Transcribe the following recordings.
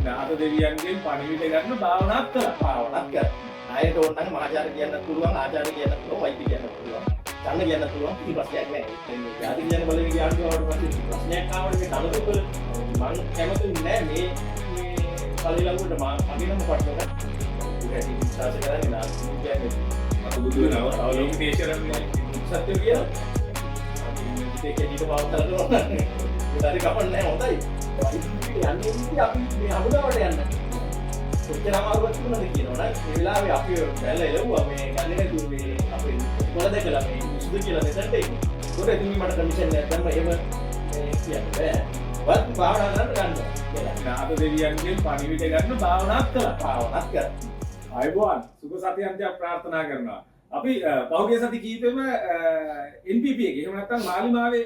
නාථ දෙවියන්ගෙන් පණිවිඩ ගන්න භාවනාවක් කළා. භාවනාවක් කරා. ආයෙත් ඕනනම් මහාචාර්ය කියන්න පුළුවන්, ආචාර්ය කියන්න පුළුවන්, වෛද්‍ය කියන්න පුළුවන්. ගන්න කියන්න පුළුවන් කිසි ප්‍රශ්නයක් නැහැ. ජාති කියන බලවේග ආණ්ඩුවට පස්සේ ප්‍රශ්නයක් ආවම මේ නලතුකල මම කැමති නෑ මේ පරිලංගුවට මගේ නම පටලවා ඉතින් විශ්වාස කරන්නේ නාස් කියන්නේ මත බුදු වෙනවා. අවලෝක දේශරම් සත්‍ය කියලා. ඒක ඊට පවත්තර කරනවා. ඒතරි කපන්නේ හොඳයි. යන්නේ ඉතින් අපි මේ හමුදාවට යන්න. කොච්චර අමාරුවක් තිබුණාද කියනවනේ. ඒ වෙලාවේ අපි බැලලා එළුවා මේ ගන්නේ නැතුව මේ අපේ කොළ දෙකලා මේ සුදු කියලා මෙතනට එන්නේ. ඒකට ඉතින් මට කමිෂන් එකක් දැම්ම එහෙම කියන්න බෑ. වත් භාවනා කරන්න ගන්නවා කියලා. නාථ දෙවියන්ගෙන් පණිවිඩ ගන්න භාවනාවක් කළා. භාවනාවක් කරා. ආයුබෝවන් සුබ සතියන්තයක් ප්‍රාර්ථනා කරනවා. අපි පෞද්ගලික සති කීපෙම NPP එකේ එහෙම නැත්නම් මාලිමාවේ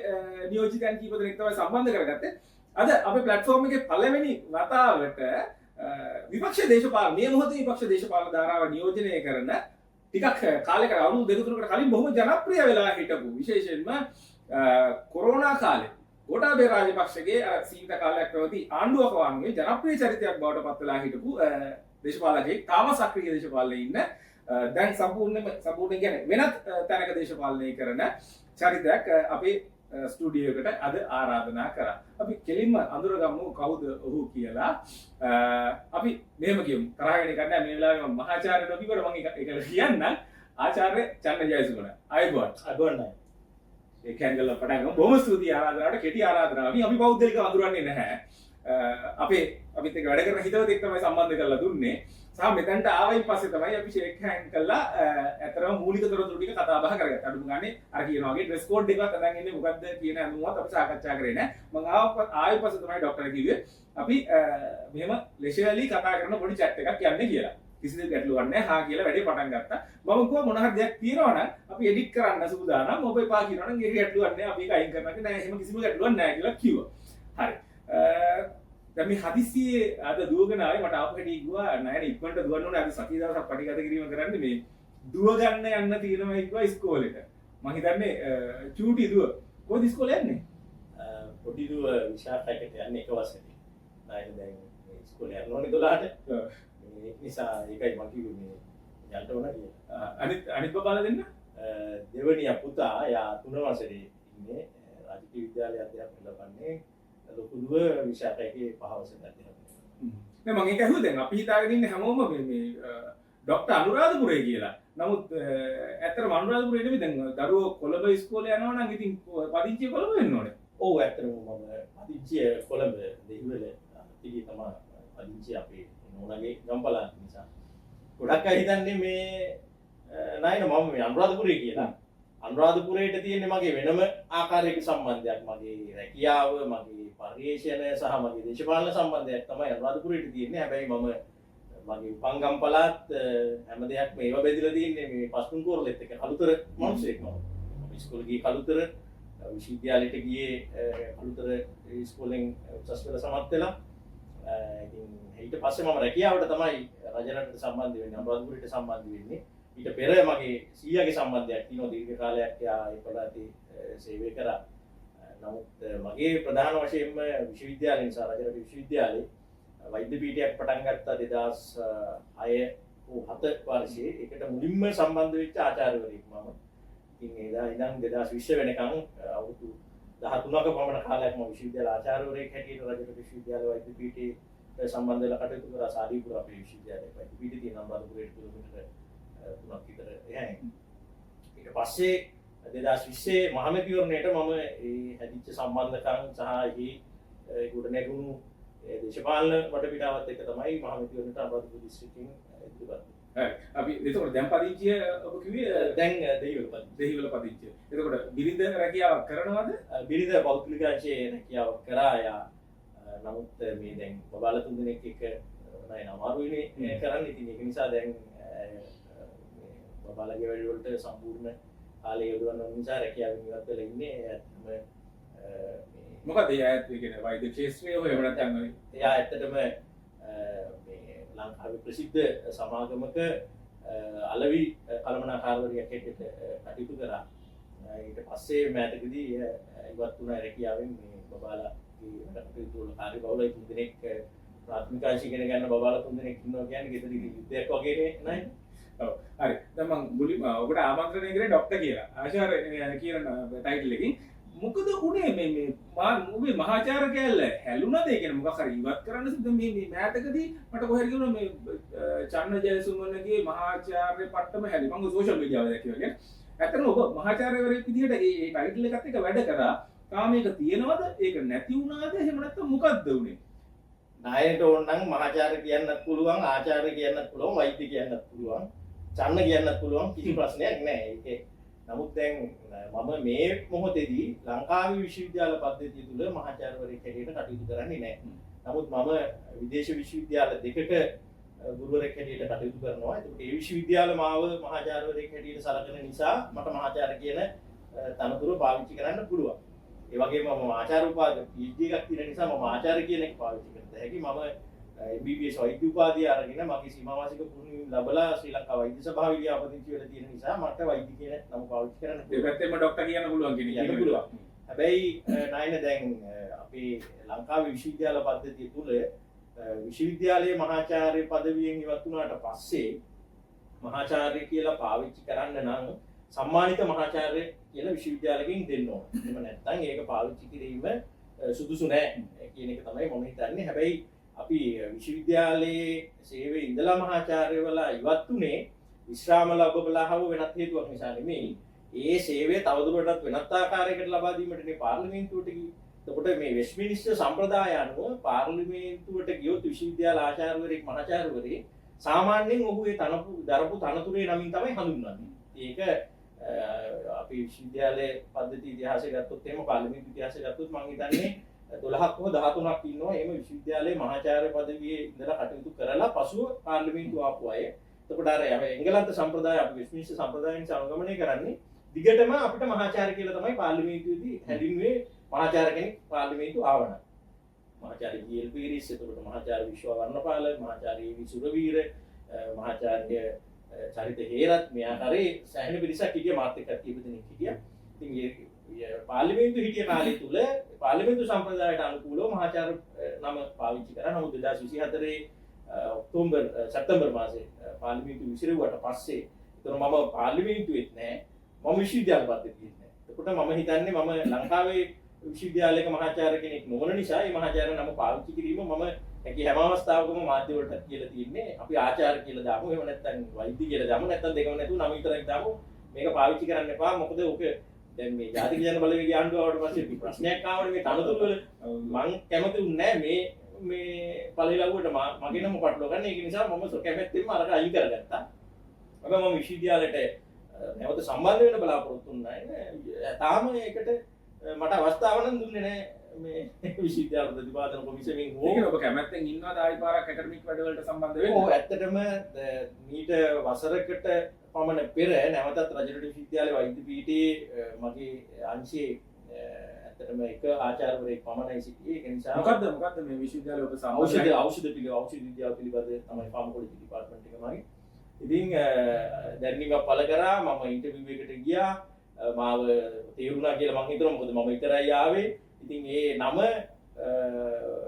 නියෝජිතයන් කීප දෙනෙක් තමයි සම්බන්ධ කරගත්තේ. අද අපේ ප්ලැට්ෆෝම් එකේ පළවෙනි වතාවට විපක්ෂ දේශපාලන මේ මොහොතේ විපක්ෂ දේශපාලන ධාරාව නියෝජනය කරන ටිකක් කාලයකට අවුරුදු දෙක තුනකට කලින් බොහොම ජනප්‍රිය වෙලා හිටපු විශේෂයෙන්ම කොරෝනා කාලේ ගෝඨාභය රාජපක්ෂගේ සීමිත කාලයක් පැවති ආණ්ඩුවක වගේ ජනප්‍රිය චරිතයක් බවට පත් වෙලා හිටපු දේශපාලකයෙක් තාම සක්‍රීය දේශපාලනයේ ඉන්න දැන් සම්පූර්ණ කියන්නේ වෙනත් තැනක දේශපාලනය කරන චරිතයක් අපේ ස්ටුඩියෝ එකට අද ආරාධනා කරා. අපි කෙලින්ම අඳුරගමු කවුද ඔහු කියලා. අපි මෙහෙම කියමු. තරහගෙන ගන්න මේ වෙලාවේ මම මහාචාර්ය නොකියවට මම ඒක කියන්න. ආචාර්ය චන්න ජයසුමන. අයබෝන්. අගොන්නයි. ඒ කැංගල පටන් ගමු. බොහොම ස්තුතියි ආරාධනාවට. කෙටි ආරාධනාවක්. අපි පෞද්ගලිකව අඳුරන්නේ නැහැ. අපිත් එක්ක වැඩ කරන හිතවතෙක් තමයි සම්බන්ධ කරලා දුන්නේ. සහ මෙතනට ආවයින් පස්සේ තමයි අපි ෂේක් හෑන්ඩ් කරලා ඇතරම මූලික තොරතුරු ටික කතා බහ කරගත්තා. අඩුම ගානේ අර කියන වගේ ඩ්‍රෙස් කෝඩ් එකක් අදන් ඉන්නේ මොකද්ද කියන අනුවත් අපි සාකච්ඡා කරේ නෑ. මම ආයෙ පස්සේ තමයි ડોක්ටර් කිව්වේ අපි මෙහෙම ලෙෂර්ලි කතා කරන පොඩි chat එකක් යන්නේ කියලා. කිසිදු ගැටලුවක් නැහැ. හා කියලා වැඩේ පටන් ගත්තා. මම කිව්වා මොන හරි දෙයක් තියෙනවා නම් අපි එඩිට් කරන්න සූදානම්. ඔබ එපා කියනවා නම් ඒක ගැටලුවක් නැහැ. අපි ඒක අයින් කරනවා නෑ. එහෙම කිසිම ගැටලුවක් නැහැ කියලා කිව්වා. හරි. දැන් මේ හදිස්සියේ අද දුවගෙන ආවේ මට ආපහු හැටි කිව්වා නෑ ඉක්මනට දුවන්න ඕනේ අද සතිය දවසක් පටිගත කිරීම කරන්නේ මේ දුව ගන්න යන්න තියෙනවා කිව්වා ඉස්කෝලේට මම හිතන්නේ චූටි දුව කොහොමද ඉස්කෝලේ යන්නේ පොඩි දුව විශාඛයට යන්නේ එක වසරේ නෑ දැන් ඉස්කෝලේ යනෝනේ 12ට ඒ නිසා ඒකයි මම කිව්වේ මේ යන්න ඕන කියලා අනිත් බබාලා දෙන්න දෙවනියා පුතා යා 3 වසරේ ඉන්නේ රාජකීය විද්‍යාලයේ අධ්‍යාපනය ලබන්නේ ලොකුදුව විශාඛයේ 5 වසරේ අධ්‍යාපනය. නෑ මම ඒක ඇහුවා දැන් අපි හිතාගෙන ඉන්නේ හැමෝම මේ ડોක්ටර් අනුරාධපුරේ කියලා. නමුත් ඇත්තටම අනුරාධපුරේ නෙමෙයි දැන් දරුවෝ කොළඹ ඉස්කෝලේ යනවා නම් ඉතින් පදිංචිය කොළඹ වෙන්න ඕනේ. ඔව් ඇත්තටම මම පදිංචිය කොළඹ දෙහිවල ඉතිරි තමයි පදිංචිය අපේ නෝනාගේ ගම්පලාන් නිසා. ගොඩක් අය හිතන්නේ මේ නයින මම මේ අනුරාධපුරේ කියලා. අනුරාධපුරයට තියෙන්නේ මගේ වෙනම ආකාරයක සම්බන්ධයක් මගේ රැකියාව මගේ පරිශ්‍රණය සහ මගේ දේශපාලන සම්බන්ධයක් තමයි අනුරාධපුරයට තියෙන්නේ. හැබැයි මම මගේ උපංගම් පළාත් හැම දෙයක්ම ඒව බෙදලා තියෙන්නේ මේ පස්තුන් කෝරළෙත් එක්ක කලුතර මිනිස්සෙක් මම. ඉස්කෝලේ ගියේ කලුතර විශ්වවිද්‍යාලයට ගියේ කලුතර ඉස්කෝලෙන් උසස් පෙළ සමත් වෙලා ඉතින් ඊට පස්සේ මම රැකියාවට තමයි රජරටට සම්බන්ධ වෙන්නේ අනුරාධපුරයට සම්බන්ධ වෙන්නේ. ඊට පෙර මගේ සීයාගේ සම්බන්ධයක් තියෙනවා දීර්ඝ කාලයක් යා ඒ පළාතේ සේවය කරා. නමුත් මගේ ප්‍රධාන වශයෙන්ම විශ්වවිද්‍යාලය නිසා රජරට විශ්වවිද්‍යාලයේ වෛද්‍ය පීඨයක් පටන් ගත්තා 2006 වර්ෂයේ. ඒකට මුලින්ම සම්බන්ධ වෙච්ච ආචාර්යවරයෙක් මම. ඉතින් එදා ඉඳන් 2020 වෙනකන් අවුරුදු 13ක පමණ කාලයක් මම විශ්වවිද්‍යාල ආචාර්යවරයෙක් හැටියට රජරට විශ්වවිද්‍යාල වෛද්‍ය පීඨයේ සම්බන්ධ වෙලා කටයුතු කරා. සාදීපුර අපේ විශ්වවිද්‍යාලයේ වෛද්‍ය පීඨය තියෙන අනුරාධපුරයට කිලෝමීටර 3ක් විතර එහායි. ඊට පස්සේ 2020 මහමැතිවරණයට මම ඒ හැදිච්ච සම්බන්ධකම් සහ ඒ ගොඩනැගුණු දේශපාලන වටපිටාවත් එක්ක තමයි මහමැතිවරණයට අනුරාධපුර දිස්ත්‍රික්කයෙන් ඉදිරිපත් වෙන්නේ. හරි. අපි එතකොට දැන් පදිංචිය ඔබ කිව්වේ දැන් දෙහිවල පදිංචිය. එතකොට බිරිඳ රැකියාවක් කරනවද? බිරිඳ පෞද්ගලික අංශයේ රැකියාවක් කරා යා. නමුත් මේ දැන් බබාලා තුන් දෙනෙක් එක්ක නෑ අමාරුයිනේ කරන්න. ඉතින් ඒක නිසා දැන් බබාලගේ වැඩ වලට සම්පූර්ණ කාලය යොදවන්න නිසා රැකියාවෙන් ඉවත් වෙලා ඉන්නේ. මොකද ඒ ඇත්ත කියන්නේ වෛද්‍ය ක්ෂේත්‍රයේ ඔය එහෙම නැත්නම් එයා ඇත්තටම මේ ලංකාවේ ප්‍රසිද්ධ සමාගමක අලවි කළමනාකාරවරියක් හැටියට කටයුතු කරා. ඊට පස්සේ මෑතකදී ඉවත් වුණා රැකියාවෙන් මේ බබාලාගේ වැඩ කටයුතු වල කාර්යබහුලයි 3 දිනක් ප්‍රාථමික අංශ ඉගෙන ගන්න බබාලා 3 දෙනෙක් ඉන්නවා කියන්නේ ගෙදර යුද්ධයක් වගේ නේ. ඔව් හරි. දැන් මම මුලින්ම ඔබට ආමන්ත්‍රණය කරේ ડોක්ටර් කියලා. ආචාර්ය කියන ටයිටල් එකකින් මොකද උනේ මේ ඔබේ මහාචාර්ය කැල්ල හැලුණාද? ඒ කියන්නේ මොකක් හරි ඉවත් කරන්න සිද්ධ මේ මෑතකදී මට කොහෙද කියනවා මේ චන්න ජයසුමනගේ මහාචාර්ය පට්ටම හැලි. මම සෝෂල් මීඩියාවල දැක්කේ වගේ. ඇත්තටම ඔබ මහාචාර්යවරයෙක් විදිහට මේ ටයිටල් එකත් එක්ක වැඩ කරා. තාම මේක තියෙනවද? ඒක නැති වුණාද? එහෙම නැත්නම් මොකද්ද උනේ? නායකට ඕන නම් මහාචාර්ය කියන්නත් පුළුවන්, ආචාර්ය කියන්නත් පුළුවන්, වෛද්‍ය කියන්නත් පුළුවන්, චන්න කියන්නත් පුළුවන්, කිසි ප්‍රශ්නයක් නැහැ. ඒක නමුත් දැන් මම මේ මොහොතේදී ලංකාවේ විශ්වවිද්‍යාල පද්ධතිය තුල මහාචාර්යවරයෙක් හැටියට කටයුතු කරන්නේ නැහැ. නමුත් මම විදේශ විශ්වවිද්‍යාල දෙකක ගුරුවරයෙක් හැටියට කටයුතු කරනවා. ඒකට ඒ විශ්වවිද්‍යාල මාව මහාචාර්යවරයෙක් හැටියට සලකන නිසා මට මහාචාර්ය කියන තනතුර පාවිච්චි කරන්න පුළුවන්. ඒ වගේම මම ආචාර්ය උපාධිය PhD එකක් තියෙන නිසා මම ආචාර්ය කියන එක පාවිච්චි කරත හැකි. මම MBBS වෛද්‍ය උපාධිය අරගෙන මගේ සීමාවාසික පුහුණුවීම් ලැබලා ශ්‍රී ලංකා වෛද්‍ය සභාවේ ව්‍යාපෘති වෙලා තියෙන නිසා මට වෛද්‍ය කියන නම පාවිච්චි කරන්න ඒ පැත්තෙම ડોක්ටර් කියන්න පුළුවන් කියන පුළුවන්. හැබැයි නයින දැන් අපේ ලංකාවේ විශ්වවිද්‍යාල පද්ධතිය තුල විශ්වවිද්‍යාලයේ මහාචාර්ය පදවියෙන් ඉවත් වුණාට පස්සේ මහාචාර්ය කියලා පාවිච්චි කරන්න නම් සම්මානිත මහාචාර්ය කියලා විශ්වවිද්‍යාලකින් දෙන්න ඕන. එහෙම නැත්නම් ඒක පාවිච්චි කිරීම සුදුසු නැහැ කියන එක තමයි මම හිතන්නේ. හැබැයි අපි විශ්වවිද්‍යාලයේ සේවයේ ඉඳලා මහාචාර්යවලා ඉවත් උනේ විශ්‍රාම ලැබබලා හව වෙනත් හේතුවක් නිසා නෙමෙයි. ඒ සේවය තවදුරටත් වෙනත් ආකාරයකට ලබා දීමටනේ පාර්ලිමේන්තුවට ගියේ. එතකොට මේ වෙස්ට්මිනිස්ටර් සම්ප්‍රදාය අනුව පාර්ලිමේන්තුවට ගියොත් විශ්වවිද්‍යාල ආචාර්යවරයෙක් මහාචාර්යවරයෙක් සාමාන්‍යයෙන් ඔහු ඒ දරපු තනතුරේ නමින් තමයි හඳුන්වන්නේ. ඒක අපි විශ්වවිද්‍යාලයේ පද්ධති ඉතිහාසය ගත්තොත් එහෙම පාර්ලිමේන්තු ඉතිහාසය ගත්තොත් මම හිතන්නේ 12ක් හෝ 13ක් ඉන්නවා එහෙම විශ්වවිද්‍යාලයේ මහාචාර්ය පදවියේ ඉඳලා කටයුතු කරලා පසුව පාර්ලිමේන්තුව ආපු අය. එතකොට අර එංගලන්ත සම්ප්‍රදාය අපි වෙස්ට්මිනිස්ටර් සම්ප්‍රදායෙන් අනුගමනය කරන්නේ දිගටම අපිට මහාචාර්ය කියලා තමයි පාර්ලිමේන්තුවේදී හැඳින්වුවේ. මහාචාර්ය කෙනෙක් පාර්ලිමේන්තුව ආවනම් මහාචාර්ය ජී.එල්. පීරිස්, එතකොට මහාචාර්ය විශ්වවර්ණපාල, මහාචාර්ය ඒ.වී. සුරවීර, මහාචාර්ය චරිත හේරත් මේ ආකාරයේ සෑහෙන පිරිසක් හිටිය මාත් එක්ක කීප දෙනෙක් හිටියා. ඉතින් ඒ පාර්ලිමේන්තු හිටිය කාලය තුල පාර්ලිමේන්තු සම්ප්‍රදායට අනුකූලව මහාචාර්ය නම පාවිච්චි කරා. නමුත් 2024 සැප්තැම්බර් මාසයේ පාර්ලිමේන්තු විසිරුවට පස්සේ එතන මම පාර්ලිමේන්තුවේත් නැහැ, මම විශ්වවිද්‍යාල පද්ධතියෙත් නැහැ. එතකොට මම හිතන්නේ මම ලංකාවේ විශ්වවිද්‍යාලයක මහාචාර්ය කෙනෙක් නොවන නිසා මේ මහාචාර්ය නම පාවිච්චි කිරීම මම හැම අවස්ථාවකම මාධ්‍ය වලට කියලා තියෙන්නේ අපි ආචාර්ය කියලා දාමු, එහෙම නැත්නම් වෛද්‍ය කියලා දාමු, නැත්නම් දෙකම නැතුව නම විතරක් දාමු. මේක පාවිච්චි කරන්න එපා. මොකද ඔක දැන් මේ ජාතික ජන බලවේගය ආණ්ඩුව ආවට පස්සේ ප්‍රශ්නයක් ආවනේ මේ තනතුරු වල. මං කැමති උන්නේ නැහැ මේ පළලවුවට මගේ නම පටලවා ගන්න. ඒක නිසා මම කැමැත්තෙන්ම අරක අයින් කරගත්තා. හැබැයි මම විශ්වවිද්‍යාලයට නැවත සම්බන්ධ වෙන්න බලාපොරොත්තු වුණා නේ. තාම ඒකට මට අවස්ථාව නම් දුන්නේ නැහැ මේ විශ්වවිද්‍යාල ප්‍රතිපාදන කොමිසමෙන්. ඒක ඔබ කැමැත්තෙන් ඉන්නවද ආයි පාරක් ඇකඩමික් වැඩවලට සම්බන්ධ වෙන්න? ඔව් ඇත්තටම මීට වසරකට පමණ පෙර නැවතත් රජරට විශ්වවිද්‍යාලයේ වෛද්‍ය පීඨයේ මගේ අංශයේ ඇත්තටම එක ආචාර්යවරයෙක් පමණයි සිටියේ. ඒ නිසා මොකද්ද මේ විශ්වවිද්‍යාලයේ ඔබ සම්බන්ධ ඖෂධ විද්‍යාව පිළිබඳ තමයි ෆාමකොලොජි ඩිපාර්ට්මන්ට් එක මගේ. ඉතින් දැනීමක් පළ කරා. මම ඉන්ටර්විව් එකට ගියා. මාව තේරුණා කියලා මම හිතනවා. මොකද මම විතරයි ආවේ. ඉතින් ඒ නම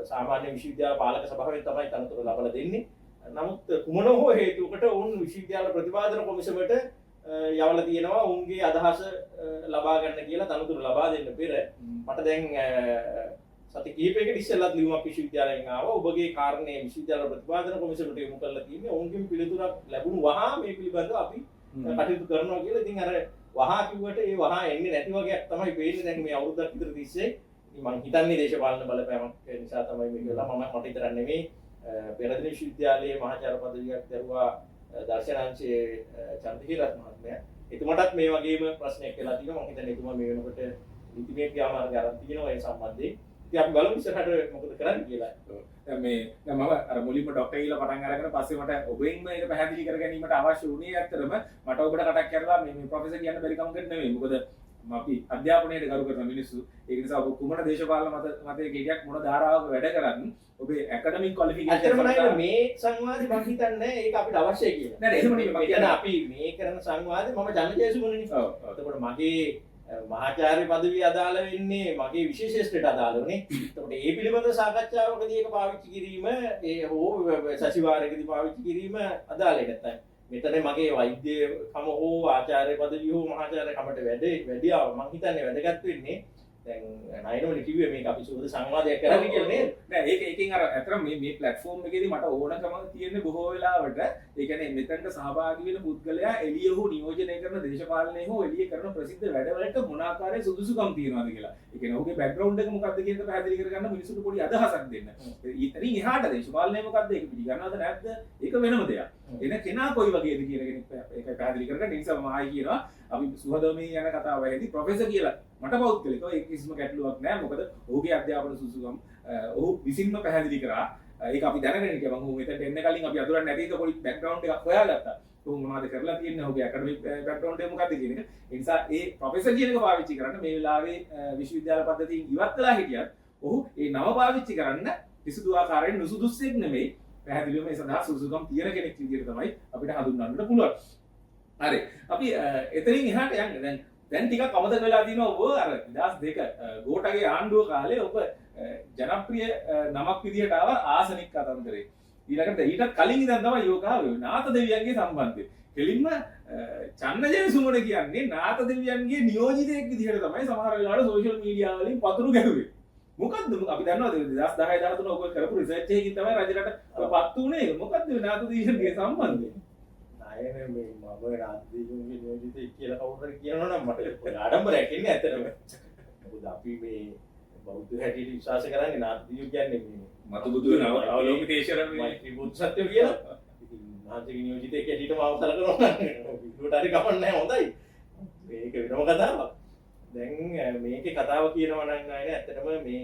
සාමාන්‍ය විශ්වවිද්‍යාල පාලක සභාවෙන් තමයි තනතුර ලබා දෙන්නේ. නමුත් කුමන හෝ හේතුවකට ඔවුන් විශ්වවිද්‍යාල ප්‍රතිපාදන කොමිසමට යවලා තියෙනවා ඔවුන්ගේ අදහස ලබා ගන්න කියලා තනතුර ලබා දෙන්න පෙර මට දැන් සති කිහිපයකට ඉස්සෙල්ලත් ලියුමක් විශ්වවිද්‍යාලයෙන් ආවා. ඔබගේ කාරණේ විශ්වවිද්‍යාල ප්‍රතිපාදන කොමිසමට යොමු කරලා තියෙන්නේ. ඔවුන්ගෙන් පිළිතුරක් ලැබුණු වහා මේ පිළිබඳව අපි කටයුතු කරනවා කියලා. ඉතින් අර වහා කිව්වට ඒ වහා එන්නේ නැති වගේක් තමයි පේන්නේ දැන් මේ අවුරුද්දක් විතර තිස්සේ. මම හිතන්නේ දේශපාලන බලපෑමක් නිසා තමයි මේක වෙලා. මට විතරක් නෙමෙයි පෙරදින විශ්වවිද්‍යාලයේ මහාචාර්ය පදවියක් දරුවා දර්ශනාංශයේ චන්ද්‍රහිරත් මහත්මයා. එතුමාටත් මේ වගේම ප්‍රශ්නයක් වෙලා තියෙනවා. මම හිතන්නේ එතුමා මේ වෙනකොට නීතිමය ක්‍රියාමාර්ග අරන් තියෙනවා ඒ සම්බන්ධයෙන්. ඉතින් අපි බලමු ඉස්සරහට මොකද කරන්න කියලා. දැන් මම අර මුලින්ම ડોක්ටර් කියලා පටන් අරගෙන පස්සේ මට ඔබෙන් මේක පැහැදිලි කර ගැනීමට අවශ්‍ය වුණේ ඇත්තටම මට ඔබට කටක් කරලා මේ ප්‍රොෆෙසර් කියන්න බැරි කමකට නෙමෙයි. මොකද අපි අධ්‍යාපනයට ගරු කරන මිනිස්සු. ඒක නිසා ඔබ කුමන දේශපාලන මතයක එකක් මොන ධාරාවක වැඩ කරන්නේ ඔබේ ඇකඩමික් ක්වොලිෆිකේෂන් ඇත්තටම නේද මේ සංවාදේ මම හිතන්නේ ඒක අපිට අවශ්‍යයි කියලා. නෑ එහෙම නෙමෙයි. මම කියන්නේ අපි මේ කරන සංවාදේ මම ජනජයසුමනේ. ඔව්. එතකොට මගේ මහාචාර්ය පදවිය අදාළ වෙන්නේ මගේ විශේෂත්වයට අදාළවනේ. එතකොට ඒ පිළිබඳ සාකච්ඡාවකදී ඒක පාවිච්චි කිරීම ඒ හෝ සතිವಾರයකදී පාවිච්චි කිරීම අදාළයි නැත්නම් මෙතන මගේ වෛද්‍යකම හෝ ආචාර්ය පදවිය හෝ මහාචාර්ය කමට වැඩියාව මම හිතන්නේ වැදගත් වෙන්නේ දැන් නයිනෝනි කිව්වේ මේක අපි සුවද සංවාදයක් කරන්න කියලා නේද? නෑ ඒකෙන් අර අතර මේ ප්ලැට්ෆෝම් එකේදී මට ඕනකම තියෙන්නේ බොහෝ වෙලාවට ඒ කියන්නේ මෙතනට සහභාගී වෙන පුද්ගලයා එළිය හෝ නියෝජනය කරන දේශපාලනය හෝ එළිය කරන ප්‍රසිද්ධ වැඩවලට මොන ආකාරයේ සුදුසුකම් තියෙනවද කියලා. ඒ කියන්නේ ඔහුගේ බෑග්ග්‍රවුන්ඩ් එක මොකක්ද කියන එක පැහැදිලි කරගන්න මිනිසුන්ට පොඩි අදහසක් දෙන්න. ඊතරින් එහාට දේශපාලනය මොකක්ද ඒක පිළිගන්නවද නැද්ද? ඒක වෙනම දෙයක්. එන කෙනා කොයි වගේද කියන කෙනෙක් ඒක පැහැදිලි කරගන්න. ඒ නිසා මම ආයි කියනවා අපි සුහදමේ යන කතාවෙදී ප්‍රොෆෙසර් කියලා මට පෞද්ගලිකව ඒක කිසිම ගැටලුවක් නෑ. මොකද ඔහුගේ අධ්‍යාපන සුසුකම් ඔහු විසින්ම පැහැදිලි කරා. ඒක අපි දැනගෙන හිටියා. මම මෙතනට එන්න කලින් අපි අඳුරන්නේ නැති එක පොඩි බෑග්ග්‍රවුන්ඩ් එකක් හොයාගත්තා. ඔහු මොනවද කරලා තියෙන්නේ, ඔහුගේ ඇකඩමික් බෑග්ග්‍රවුන්ඩ් එක මොකක්ද කියන එක. ඒ නිසා ඒ ප්‍රොෆෙසර් කියන එක පාවිච්චි කරන්න මේ වෙලාවේ විශ්වවිද්‍යාල පද්ධතියෙන් ඉවත් වෙලා හිටියත් ඔහු ඒ නම පාවිච්චි කරන්න කිසිදු ආකාරයෙන් නුසුදුස්සෙක් නෙමෙයි. පැහැදිලිවම ඒ සඳහා සුසුකම් තියෙන කෙනෙක් විදිහට තමයි අපිට හඳුන්වන්නට පුළුවන්. හරි. අපි එතනින් එහාට යන්නේ. දැන් ටිකක් අමතක වෙලා තියෙනවා ඔබ අර 2002 ගෝඨගේ ආණ්ඩුව කාලේ ඔබ ජනප්‍රිය නමක් විදිහට ආව ආසනික් කතන්දරේ. ඊළඟට ඊටත් කලින් ඉඳන් තමයි යෝගාව නාත දෙවියන්ගේ සම්බන්ධය. කෙලින්ම චන්නජය සුමන කියන්නේ නාත දෙවියන්ගේ නියෝජිතයෙක් විදිහට තමයි සමහර වෙලාවට සෝෂල් මීඩියා වලින් පතුරු ගැහුවේ. මොකද්ද අපි දන්නවද 2010 13 ඔබ කරපු රිසර්ච් එකකින් තමයි රජරට පත්තු උනේ. මොකද්ද නාත දෙවියන්ගේ සම්බන්ධය? නෑ මේ මම රාජ්‍යයේ නියෝජිතයෙක් කියලා කවුරුහරි කියනවා නම් මට ආඩම්බරයක් එන්නේ ඇත්තටම. මොකද අපි මේ බෞද්ධ හැටියට විශ්වාස කරන්නේ නාථදියෝ කියන්නේ මේ මතු බුදුන අවලෝකිතේශර මෛත්‍රී බුද්ධ සත්‍ය කියලා. ඉතින් නාථදිය නියෝජිතයෙක් හැටියට මාව සලකනවා නම් විදුවට හරි කමක් නැහැ හොඳයි. මේක වෙනම කතාවක්. දැන් මේකේ කතාව කියනවා නම් නෑ ඇත්තටම මේ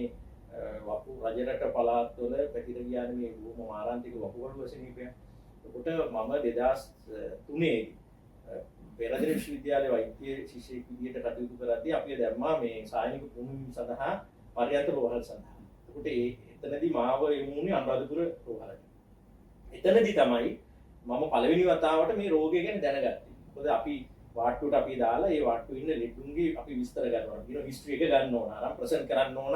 වපු රජරට පළාත්වල පැතිර ගියානේ මේ බොහොම ආරාන්තික වපුවල වසනීපය. එතකොට මම 2003 පෙරදින විශ්වවිද්‍යාලයේ වෛද්‍ය ශිෂ්‍යෙක් විදිහට කටයුතු කරද්දී අපි දැම්මා මේ සායනික පුහුණුවීම සඳහා පරියන්ත රෝහල් සඳහා. එතකොට එතනදී මාව යොමුුනේ අනුරාධපුර රෝහලට. එතනදී තමයි මම පළවෙනි වතාවට මේ රෝගය ගැන දැනගත්තේ. මොකද අපි වාට්ටුවට අපි දාලා ඒ වාට්ටුවේ ඉන්න ලෙඩුන්ගේ අපි විස්තර ගන්නවා. කියන හිස්ටරි එක ගන්න ඕන. අරන් ප්‍රසන්ට් කරන්න ඕන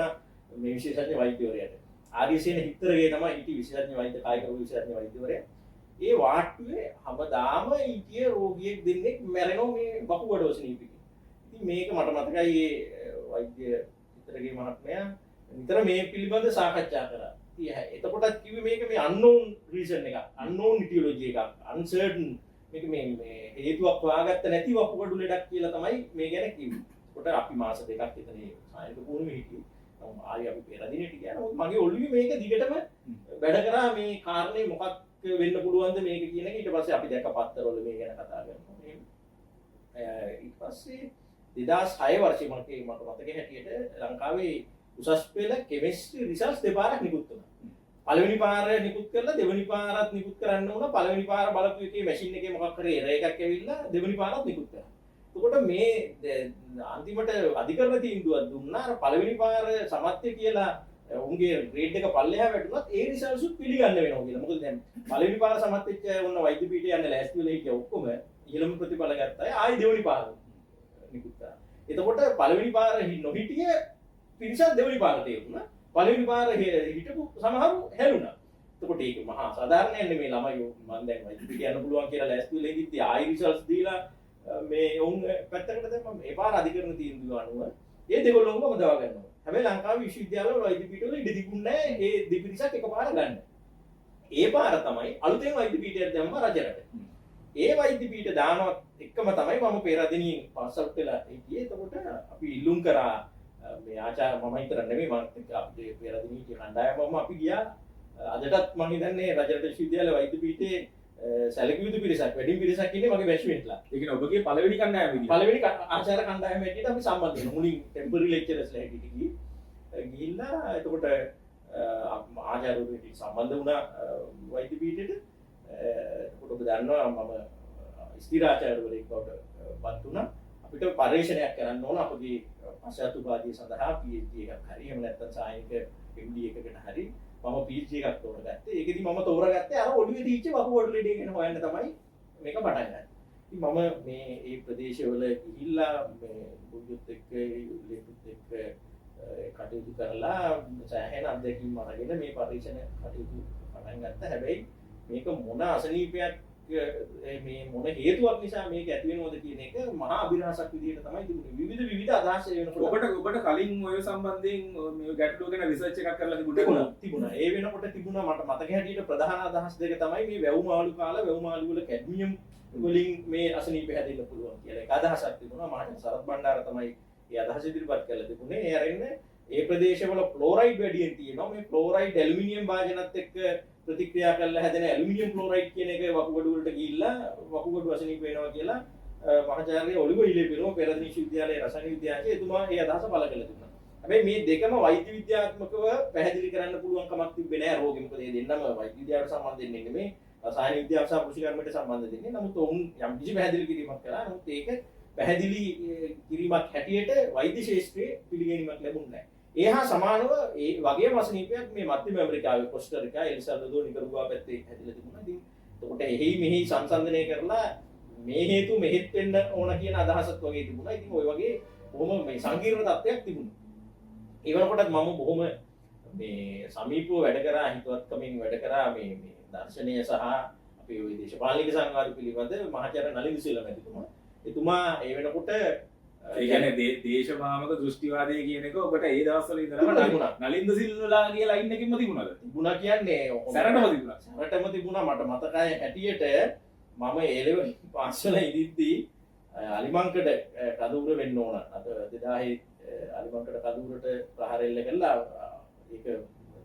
මේ විශේෂඥ වෛද්‍යවරයාට. ආර්යසේන හිතරගේ තමයි ඉති විශේෂඥ වෛද්‍ය කායික රෝග විශේෂඥ වෛද්‍යවරයා. ඒ වාට්ටුවේ හැමදාම ඊටිය රෝගියෙක් දෙන්නෙක් මැරෙනවා මේ වකුගඩ වසනීපකින්. ඉතින් මේක මට මතකයි ඒ වෛද්‍ය හිතරගේ මහත්මයා නිතර මේ පිළිබඳ සාකච්ඡා කරා. ඉතින් එතකොටත් කිව්වේ මේක මේ unknown reason එකක්, unknown etiology එකක්, uncertain මේක මේ හේතුවක් හොයාගත්ත නැති වකුගඩු ලෙඩක් කියලා තමයි මේ ගැන කිව්වේ. ඒකට අපි මාස දෙකක් විතර මේ සායනික පුහුණුවේ හිටියේ. ආයි අපි පෙරදිනේට ගියා. නමුත් මගේ ඔළුවේ මේක දිගටම වැඩ කරා මේ කාරණේ මොකක් වෙන්න පුළුවන්ද මේක කියන එක. ඊට පස්සේ අපි දැක්ක පත්තරවල මේ ගැන කතා කරනවා. ඊට පස්සේ 2006 වර්ෂයේ මට මතක හැටියට ලංකාවේ උසස් පෙළ කෙමිස්ට්‍රි රිසර්ච් දෙපාරක් නිකුත් වුණා. පළවෙනි පාර නිකුත් කරලා දෙවෙනි පාරත් නිකුත් කරන්න උනා. පළවෙනි පාර බලපු එකේ මැෂින් එකේ මොකක් කරේ එරර් එකක් ඇවිල්ලා දෙවෙනි පාරත් නිකුත් කරා. එතකොට මේ අන්තිමට අධිකරණ තීන්දුවක් දුන්නා අර පළවෙනි පාර සමත්ය කියලා උන්ගේ ග්‍රේඩ් එක පල්ලෙහා වැටුණත් ඒ රිසල්ට්ස් උත් පිළිගන්න වෙනවා කියලා. මොකද දැන් පළවෙනි පාර සමත් වෙච්ච වුණ වෛද්‍ය පීඨය යන්න ලෑස්ති වෙලා හිටිය ඔක්කොම ඉහළම ප්‍රතිඵල ගත්තා. ආයි දෙවෙනි පාර නිකුත් කරා. එතකොට පළවෙනි පාර නොහිටිය පිරිසක් දෙවෙනි පාරට එවුණා. පළවෙනි පාර හිටපු සමහරු හැලුණා. එතකොට ඒක මහා සාධාරණයක් නෙමෙයි. ළමයි මම දැන් වෛද්‍ය පීඨය යන්න පුළුවන් කියලා ලෑස්ති වෙලා ඉඳිද්දි ආයි රිසල්ට්ස් දීලා මේ උන් පැත්තකට දැම්මම ඒ පාර අධිකරණ තීන්දුව අනුව ඒ දෙගොල්ලෝම දවා ගන්නවා. හැබැයි ලංකාවේ විශ්වවිද්‍යාලවල වෛද්‍ය පීඨවල ඉඩ තිබුණේ නැහැ ඒ දෙපිරිසක් එකපාර ගන්න. ඒ පාර තමයි අලුතෙන් වෛද්‍ය පීඨයක් දැම්ම රජරට. ඒ වෛද්‍ය පීඨ දානවත් එක්කම තමයි මම පෙරදිනින් පාසල් වෙලා හිටියේ. එතකොට අපි ඉල්ලුම් කරා මේ ආචාර්ය මම හිතර නෙමෙයි මම අපේ පෙරදිනී කණ්ඩායමම අපි ගියා. අදටත් මම හිතන්නේ රජරට විශ්වවිද්‍යාල වෛද්‍ය පීඨයේ සැලකිය යුතු පිරිසක් වැඩිම පිරිසක් ඉන්නේ මගේ බැච්මේට්ලා. ඒ කියන්නේ ඔබගේ පළවෙනි කණ්ඩායම විදිහට. පළවෙනි ආචාර්ය කණ්ඩායම හැටියට අපි සම්බන්ධ වෙනවා. මුලින් ටෙම්පරරි ලෙක්චරර්ස්ලා හැටියට ගිහිල්ලා එතකොට ආචාර්යවරුන්ට සම්බන්ධ වුණා වෛද්‍ය පීඨයට. එතකොට ඔබ දන්නවා මම ස්ථිර ආචාර්යවරයෙක් බවට පත් වුණා. අපිට පරීක්ෂණයක් කරන්න ඕන අපගේ පශ්චාත් උපාධිය සඳහා PhD එකක් හරි එහෙම නැත්නම් සායනික MD එකකට හරි මම PhD එකක් තෝරගත්තේ. ඒකෙදි මම තෝරගත්තේ අර ඔළුවේ දීච්ච වකුගඩු ලෙඩේ ගැන හොයන්න තමයි මේක පටන් ගත්තේ. මම මේ ඒ ප්‍රදේශවල ගිහිල්ලා මේ බුද්ධත් එක්ක ලේකුත් එක්ක කටයුතු කරලා සෑහෙන අත්දැකීම් අරගෙන මේ පරීක්ෂණ කටයුතු පටන් ගත්තා. හැබැයි මේක මොන අසනීපයක් මේ මොන හේතුවක් නිසා මේක ඇති වෙනවද කියන එක මහා අභිරහසක් විදිහට තමයි තිබුණේ. විවිධ අදහස් වෙනකොට ඔබට කලින් ඔය සම්බන්ධයෙන් මේ ගැටලුව ගැන රිසර්ච් එකක් කරලා තිබුණා. ඒ වෙනකොට තිබුණා මට මතක හැටියට ප්‍රධාන අදහස් දෙක තමයි මේ වැව් මාළු කාලා වැව් මාළු වල කැඩ්මියම් වලින් මේ අසනීප හැදෙන්න පුළුවන් කියලා එක අදහසක් තිබුණා. මහජන සරත් බණ්ඩාර තමයි ඒ අදහස ඉදිරිපත් කරලා තිබුණේ. ඒ අරින්න ඒ ප්‍රදේශවල ක්ලෝරයිඩ් වැඩියෙන් තියෙනවා. මේ ක්ලෝරයිඩ් ඇලුමිනියම් භාජනත් එක්ක ප්‍රතික්‍රියා කරලා හැදෙන ඇලුමිනියම් ක්ලෝරයිඩ් කියන එක වකුගඩු වලට ගිහිල්ලා වකුගඩු අසනීප වෙනවා කියලා මහාචාර්ය ඔලිවර් ඉලේපිරෝ පෙරදින විශ්වවිද්‍යාලයේ රසායන විද්‍යාඥයෙක් එතුමා ඒ අදහස පළ කළා තිබුණා. හැබැයි මේ දෙකම වෛද්‍ය විද්‍යාත්මකව පැහැදිලි කරන්න පුළුවන් කමක් තිබ්බේ නෑ රෝගෙ. මොකද මේ දෙන්නම වෛද්‍ය විද්‍යාවට සම්බන්ධ වෙන්නේ නෙමෙයි. රසායන විද්‍යාව සහ කෘෂිකර්මයට සම්බන්ධ දෙන්නේ. නමුත් ඔවුන් යම් කිසි පැහැදිලි කිරීමක් කළා. නමුත් ඒක පැහැදිලි කිරීමක් හැටියට වෛද්‍ය ශාස්ත්‍රයේ පිළිගැනීමක් ලැබුණේ නැහැ. ඒ හා සමානව ඒ වගේම අසනීපයක් මේ මධ්‍යම ඇමරිකාවේ කොස්ටා රිකා, එල් සල්වඩෝර්, නිකරගුවා පැත්තේ හැදිලා තිබුණා. ඉතින් එතකොට එහි මෙහි සංසන්දනය කරලා මේ හේතු මෙහෙත් වෙන්න ඕන කියන අදහසක් වගේ තිබුණා. ඉතින් ওই වගේ බොහොම මේ සංකීර්ණ තත්ත්වයක් තිබුණා. ඒ වෙනකොටත් මම බොහොම මේ සමීපව වැඩ කරා, හිතවත්කමින් වැඩ කරා මේ දර්ශනය සහ අපේ ওই දේශපාලනික සංවාද පිළිබඳ මහාචාර්ය නලින් සිල්වා මැතිතුමා. එතුමා ඒ වෙනකොට ඒ කියන්නේ දේශමාමක දෘෂ්ටිවාදය කියන එක ඔබට ඒ දවස්වල ඉඳලා නලින්ද සිල්වලා කියලා ලයින් එකකින්ම තිබුණාද? තිබුණා කියන්නේ සැරටම තිබුණා. සැරටම තිබුණා. මට මතකයි හැටියට මම ඒ ලෙවල් පාස්වල ඉදිද්දී අලිමංකඩ කඳවුර වෙන්න ඕන. අද 2000 අලිමංකඩ කඳවුරට ප්‍රහාර එල්ල කළා. ඒක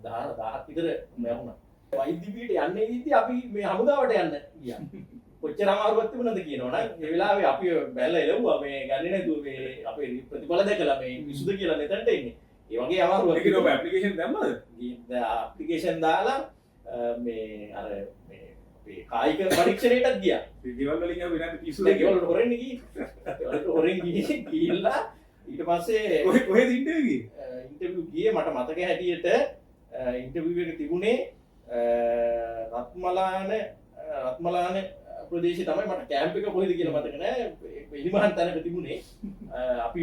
1000ක් විතර මැරුණා. වෛද්‍ය පීඨ යන්නේ ඉතින් අපි මේ හමුදාවට යන්න ගියා. කොච්චර අමාරුවක් තිබුණාද කියනවනම් ඒ වෙලාවේ අපි බැලලා එළවුවා මේ ගන්නේ නැතුව මේ අපේ ප්‍රතිඵල දැකලා මේ විසුද කියලා නෙතන්ට එන්නේ. ඒ වගේ අමාරුවක්. ඒකේ ඔබ ඇප්ලිකේෂන් දැම්මද? ඇප්ලිකේෂන් දාලා මේ අර මේ අපේ කායික පරීක්ෂණයටත් ගියා. ගෙවල් වලින් ගියා වෙනත් පිස්සු ගෙවල් හොරෙන් ගිහිල්ලා ඊට පස්සේ කොහෙද ඉන්ටර්විව් ගියේ? ඉන්ටර්විව් ගියේ මට මතක හැටියට ඉන්ටර්විව් එක තිබුණේ රත්මලාන ප්‍රදේශය තමයි. මට කැම්ප් එක කොහෙද කියලා මතක නෑ. එලිමහන් තැනක තිබුණේ. අපි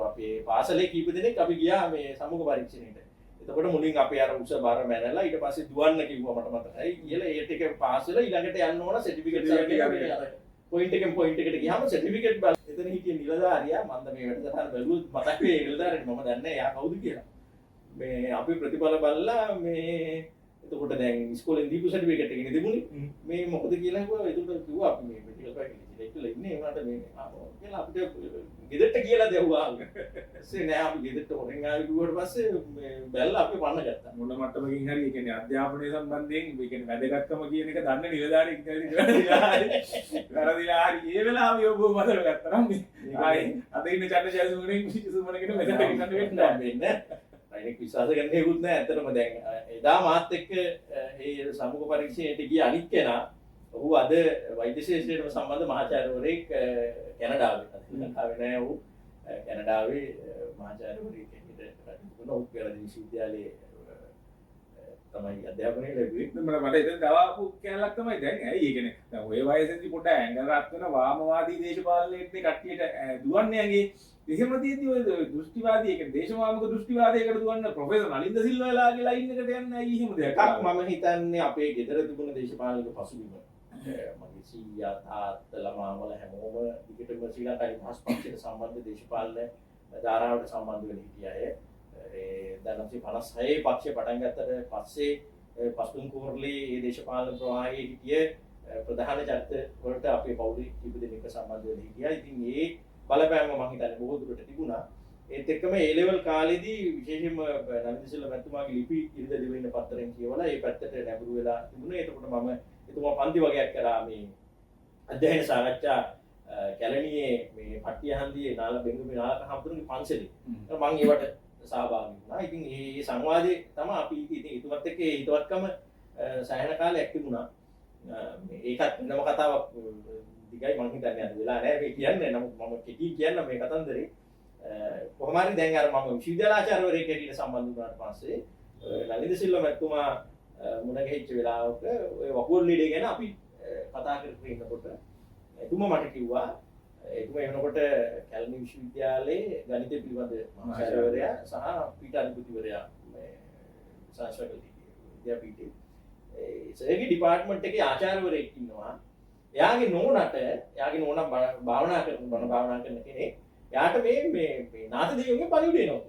අපේ පාසලේ කීප දෙනෙක් අපි ගියා මේ සමුග පරීක්ෂණයට. එතකොට මුලින් අපේ අර උස බර මැනලා ඊට පස්සේ දුවන්න කිව්වා මට මතකයි. කියලා ඒ ටික පාස් වෙලා ඊළඟට යන්න ඕන සර්ටිෆිකේට් එකක් පොයින්ට් එකෙන් පොයින්ට් එකට ගියාම සර්ටිෆිකේට් බල එතන හිටිය නිලධාරියා මන්ද මේ වැඩසටහන බැලුවොත් මතක් වෙයි නිලධාරියට මම දන්නේ නැහැ එයා කවුද කියලා. මේ අපි ප්‍රතිඵල බලලා මේ එතකොට දැන් ඉස්කෝලෙන් දීපු සර්ටිෆිකේට් එකනේ තිබුණේ. මේ මොකද කියලා කිව්වා. එතකොට කිව්වා අපි මේ මෙඩිකල් ෆැකල්ටි එකේ ඉන්නේ උනාට මේ කියලා අපිට ගෙදරට කියලා දෙවුවා. ඊස්සේ නෑ අපි ගෙදරට හොරෙන් ආවි කිව්වට පස්සේ මේ බැලලා අපි පන්න ගත්තා. මොන මට්ටමකින් හරි ඒ කියන්නේ අධ්‍යාපනය සම්බන්ධයෙන් ඒ කියන්නේ වැදගත්කම කියන එක දන්න නිලධාරියෙක් වැරදිලා හරි ඒ වෙලාවේ ඔබ මතක ගත්තා නම් ආයේ අද ඉන්න චන්දජයසුමනේ සුමනකට මෙතන ගන්න වෙන්නේ අයිනෙක් විශ්වාස කරන්න හේකුත් නැහැ. ඇත්තටම දැන් එදා මාත් එක්ක මේ සමුග පරීක්ෂණයට ගිය අනිත් කෙනා ඔහු අද වෛද්‍ය ශාස්ත්‍රයට සම්බන්ධ මහාචාර්යවරයෙක් කැනඩාවේ. ලංකාවේ නෑ ඔහු කැනඩාවේ මහාචාර්යවරයෙක් විදිහට කටයුතු කරන ඔහු පෙරදින විශ්වවිද්‍යාලයේ තමයි අධ්‍යාපනය ලැබුවේ. මට එතන දවාපු කැලලක් තමයි දැන්. ඇයි ඒ කියන්නේ දැන් ඔය වයසේදී පොඩ ඇඟල් රත් වෙන වාමවාදී දේශපාලනයේත් මේ කට්ටියට දුවන්නේ ඇගේ එහෙම තියෙද්දි ඔය දෘෂ්ටිවාදී ඒ කියන්නේ දේශමාමක දෘෂ්ටිවාදයකට දුවන්න ප්‍රොෆෙසර් නලින්ද සිල්වාලාගේ ලයින් එකට යන්න ඇයි එහෙම දෙයක්? මම හිතන්නේ අපේ ගෙදර තිබුණ දේශපාලනික පසුබිම. මගේ සීයා තාත්තලා මාමල හැමෝම දිගටම ශ්‍රී ලංකාවේ මහස් පක්ෂයට සම්බන්ධ දේශපාලන ධාරාවට සම්බන්ධ වෙන හිටිය අය. දැන් අපි 56 පක්ෂය පටන් ගත්තට පස්සේ පස්තුන් කෝරළේ මේ දේශපාලන ප්‍රවාහයේ හිටිය ප්‍රධාන චරිත වලට අපේ පවුලේ කිප දෙනෙක් සම්බන්ධ වෙලා හිටියා. ඉතින් මේ බලපෑම මම හිතන්නේ බොහෝ දුරට තිබුණා. ඒත් එක්කම ඒ ලෙවල් කාලෙදී විශේෂයෙන්ම නලින් සිල්වා මැතිතුමාගේ ලිපි ඉරිද දෙවෙනි පත්තරෙන් කියවලා ඒ පැත්තට නැඹුරු වෙලා තිබුණා. එතකොට මම එතුමා පන්ති වගේක් කරා මේ අධ්‍යයන සාකච්ඡා කැලණියේ මේ පට්ටියහන්දියේ නාල බෙන්ගුමි නාලක හම්බුනේ පන්සලේ. මම ඒවට සහභාගී වුණා. ඉතින් මේ සංවාදේ තමයි අපි ඉතින් ඊටවත් එක්ක ඒ හිතවත්කම සෑහෙන කාලයක් තිබුණා. ඒකත් වෙනම කතාවක් දිගයි මම හිතන්නේ අද වෙලා නැහැ මේ කියන්නේ. නමුත් මම කෙටි කියන්න මේ කතන්දරේ කොහොම හරි දැන් අර මම විශ්වවිද්‍යාලාචාර්යවරයෙක් හැටියට සම්බන්ධ වුණාට පස්සේ නලින්ද සිල්වා මැතිතුමා මුණ ගැහිච්ච වෙලාවක ඔය වකුගඩු ලීඩේ ගැන අපි කතා කරගෙන ඉන්නකොට එතුමා මට කිව්වා එතුමා එනකොට කැලණි විශ්වවිද්‍යාලයේ ගණිත පිළිබඳ මහාචාර්යවරයා සහ පීඨාධිපතිවරයා මේ ශාස්ත්‍රකල්පී විද්‍යාපීඨයේ ඒගේ ඩිපාර්ට්මන්ට් එකේ ආචාර්යවරයෙක් ඉන්නවා. එයාගේ නෝනා භාවනා කරන කෙනෙක්. එයාට මේ නාථ දෙවියන්ගේ පණිවිඩ එනවා.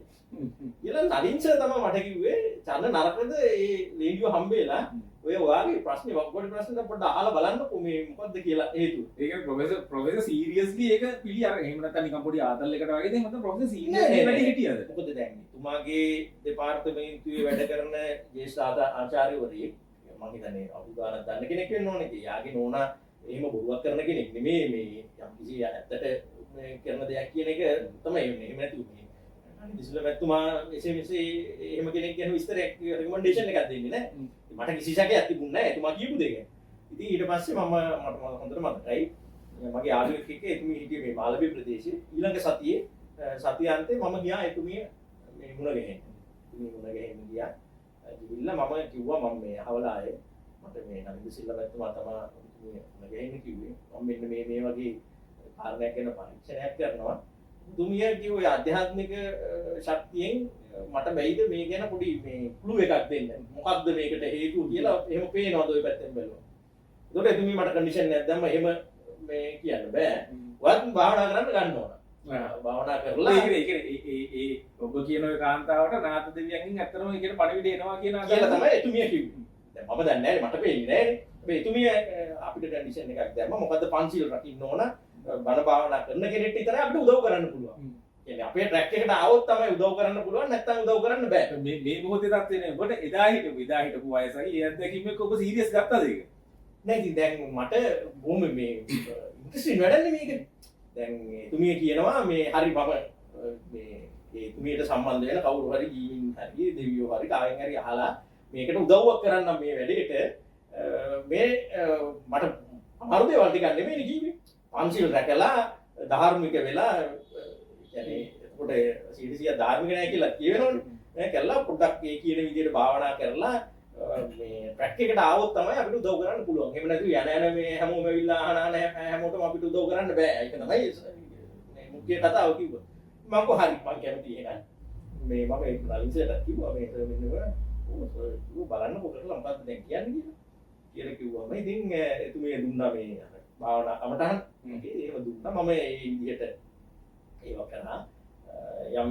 ඊළඟ නලින් සර් තමයි මට කිව්වේ චන්න නරකද ඒ රේඩියෝ හම්බෙලා ඔය ඔයාගේ ප්‍රශ්නේ වක්කොඩි ප්‍රශ්න පොඩ්ඩක් අහලා බලන්නකො මේ මොකද්ද කියලා හේතුව. ඒ කියන්නේ ප්‍රොෆෙසර් සීරියස්ලි ඒක පිළි අර එහෙම නැත්නම් නිකන් පොඩි ආතල් එකට වගේ දෙයක් මත ප්‍රොෆෙසර් සීරියස්ලි වැඩි හිටියද? මොකද දැන් තුමාගේ දෙපාර්තමේන්තුවේ වැඩ කරන ජ්‍යෙෂ්ඨ ආචාර්යවරයෙක් මම හිතන්නේ අනුගානක් ගන්න කෙනෙක් වෙන්න ඕනේ. යාගේ නෝනා එහෙම බොරුවක් කරන කෙනෙක් නෙමෙයි මේ යම් කිසි ඇත්තට මේ කරන දෙයක් කියන එක තමයි එන්නේ. එහෙම නැතුව මේ අනිදිසල මැතිතුමා එසේ මෙසේ එහෙම කෙනෙක් ගැන විස්තරයක් රෙකමෙන්ඩේෂන් එකක් දෙන්නේ නැහැ. මට කිසි සැකයක් තිබුණේ නැහැ එතුමා කියපු දෙයක. ඉතින් ඊට පස්සේ මට හොඳට මතකයි මගේ යාළුවෙක් එක්ක එතුමිය හිටියේ මේ මාළඹේ ප්‍රදේශයේ. ඊළඟ සතියාන්තේ මම ගියා එතුමිය මේ මුණ ගැහෙන්න. එතුමිය මුණ ගැහෙන්න ගියා. ගිහිල්ලා මම කිව්වා මම මේ අහවලායේ මට මේ නන්දිසිල්ල මැතිතුමා තමයි මුණ ගැහෙන්න කිව්වේ. මම මෙන්න මේ වගේ කාරණයක් ගැන පරීක්ෂණයක් කරනවා. තුමිය කිව්වේ ආධ්‍යාත්මික ශක්තියෙන් මට බැයිද මේ ගැන පොඩි මේ ක්ලූ එකක් දෙන්න. මොකක්ද මේකට හේතුව කියලා එහෙම පේනවද ඔය පැත්තෙන් බැලුවා. ඒකට එතුමිය මට කන්ඩිෂන් එකක් දැම්ම එහෙම මේ කියන්න බෑ. ඔයත් භාවනා කරන්න ගන්න ඕන. භාවනා කරලා ඒ ඔබ කියන ඔය කාන්තාවට නාථ දෙවියන්ගෙන් ඇත්තටම ඒකට පණිවිඩ එනවා කියලා තමයි එතුමිය කිව්වේ. දැන් මම දන්නේ නැහැ මට පේන්නේ නැහැ. මේ එතුමිය අපිට කන්ඩිෂන් එකක් දැම්ම. මොකද්ද පන්සිල් රකින්න ඕන. බණ භාවනා කරන කෙනෙක්ට විතරයි අපිට උදව් කරන්න පුළුවන්. කියන්නේ අපේ ට්‍රැක් එකට ආවොත් තමයි උදව් කරන්න පුළුවන් නැත්නම් උදව් කරන්න බෑ. මේ මොහොතේ තත්ත්වේ නේ. ඔබට එදා හිටපු වයසයි ඒ අත්දැකීම එක්ක ඔබ සීරියස් ගත්තද ඒක? නෑ ඉතින් දැන් මට බොහොම මේ ඉන්ට්‍රස්ටිං වැඩන්නේ මේක. දැන් එතුමිය කියනවා මේ හරි මම මේ එතුමියට සම්බන්ධ වෙන කවුරු හරි ජීවින් හරි දෙවියෝ හරි කාගෙන් හරි අහලා මේකට උදව්වක් කරන්න මේ වැඩේට මේ මට අමාරු දේවල් ටිකක් නෙමෙයි කිව්වේ. පන්සිල් රැකලා ධාර්මික වෙලා කියන්නේ එතකොට සීඩිසිය ධාර්මික නැහැ කියලා කියවෙනවනේ. කළා පොඩ්ඩක් ඒ කියන විදිහට භාවනා කරලා මේ ට්‍රැක් එකට ආවොත් තමයි අපිට උදව් කරන්න පුළුවන්. එහෙම නැතුව යන මේ හැමෝම ඇවිල්ලා අහන හැමෝටම අපිට උදව් කරන්න බෑ. ඒක තමයි මේ මුඛ්‍ය කතාව කිව්වා. මම කො හරි මම කැමති එහෙනම් මේ මම ඒ නලින්සට කිව්වා මේක මෙන්න ඔය බලන්න කොහොමද මොකක්ද දැන් කියන්නේ කියලා කිව්වම ඉතින් එතුමිය දුන්නා මේ භාවනා කමටහන් එහෙම දුන්නා. මම ඒ විදිහට ඒව කරා යම්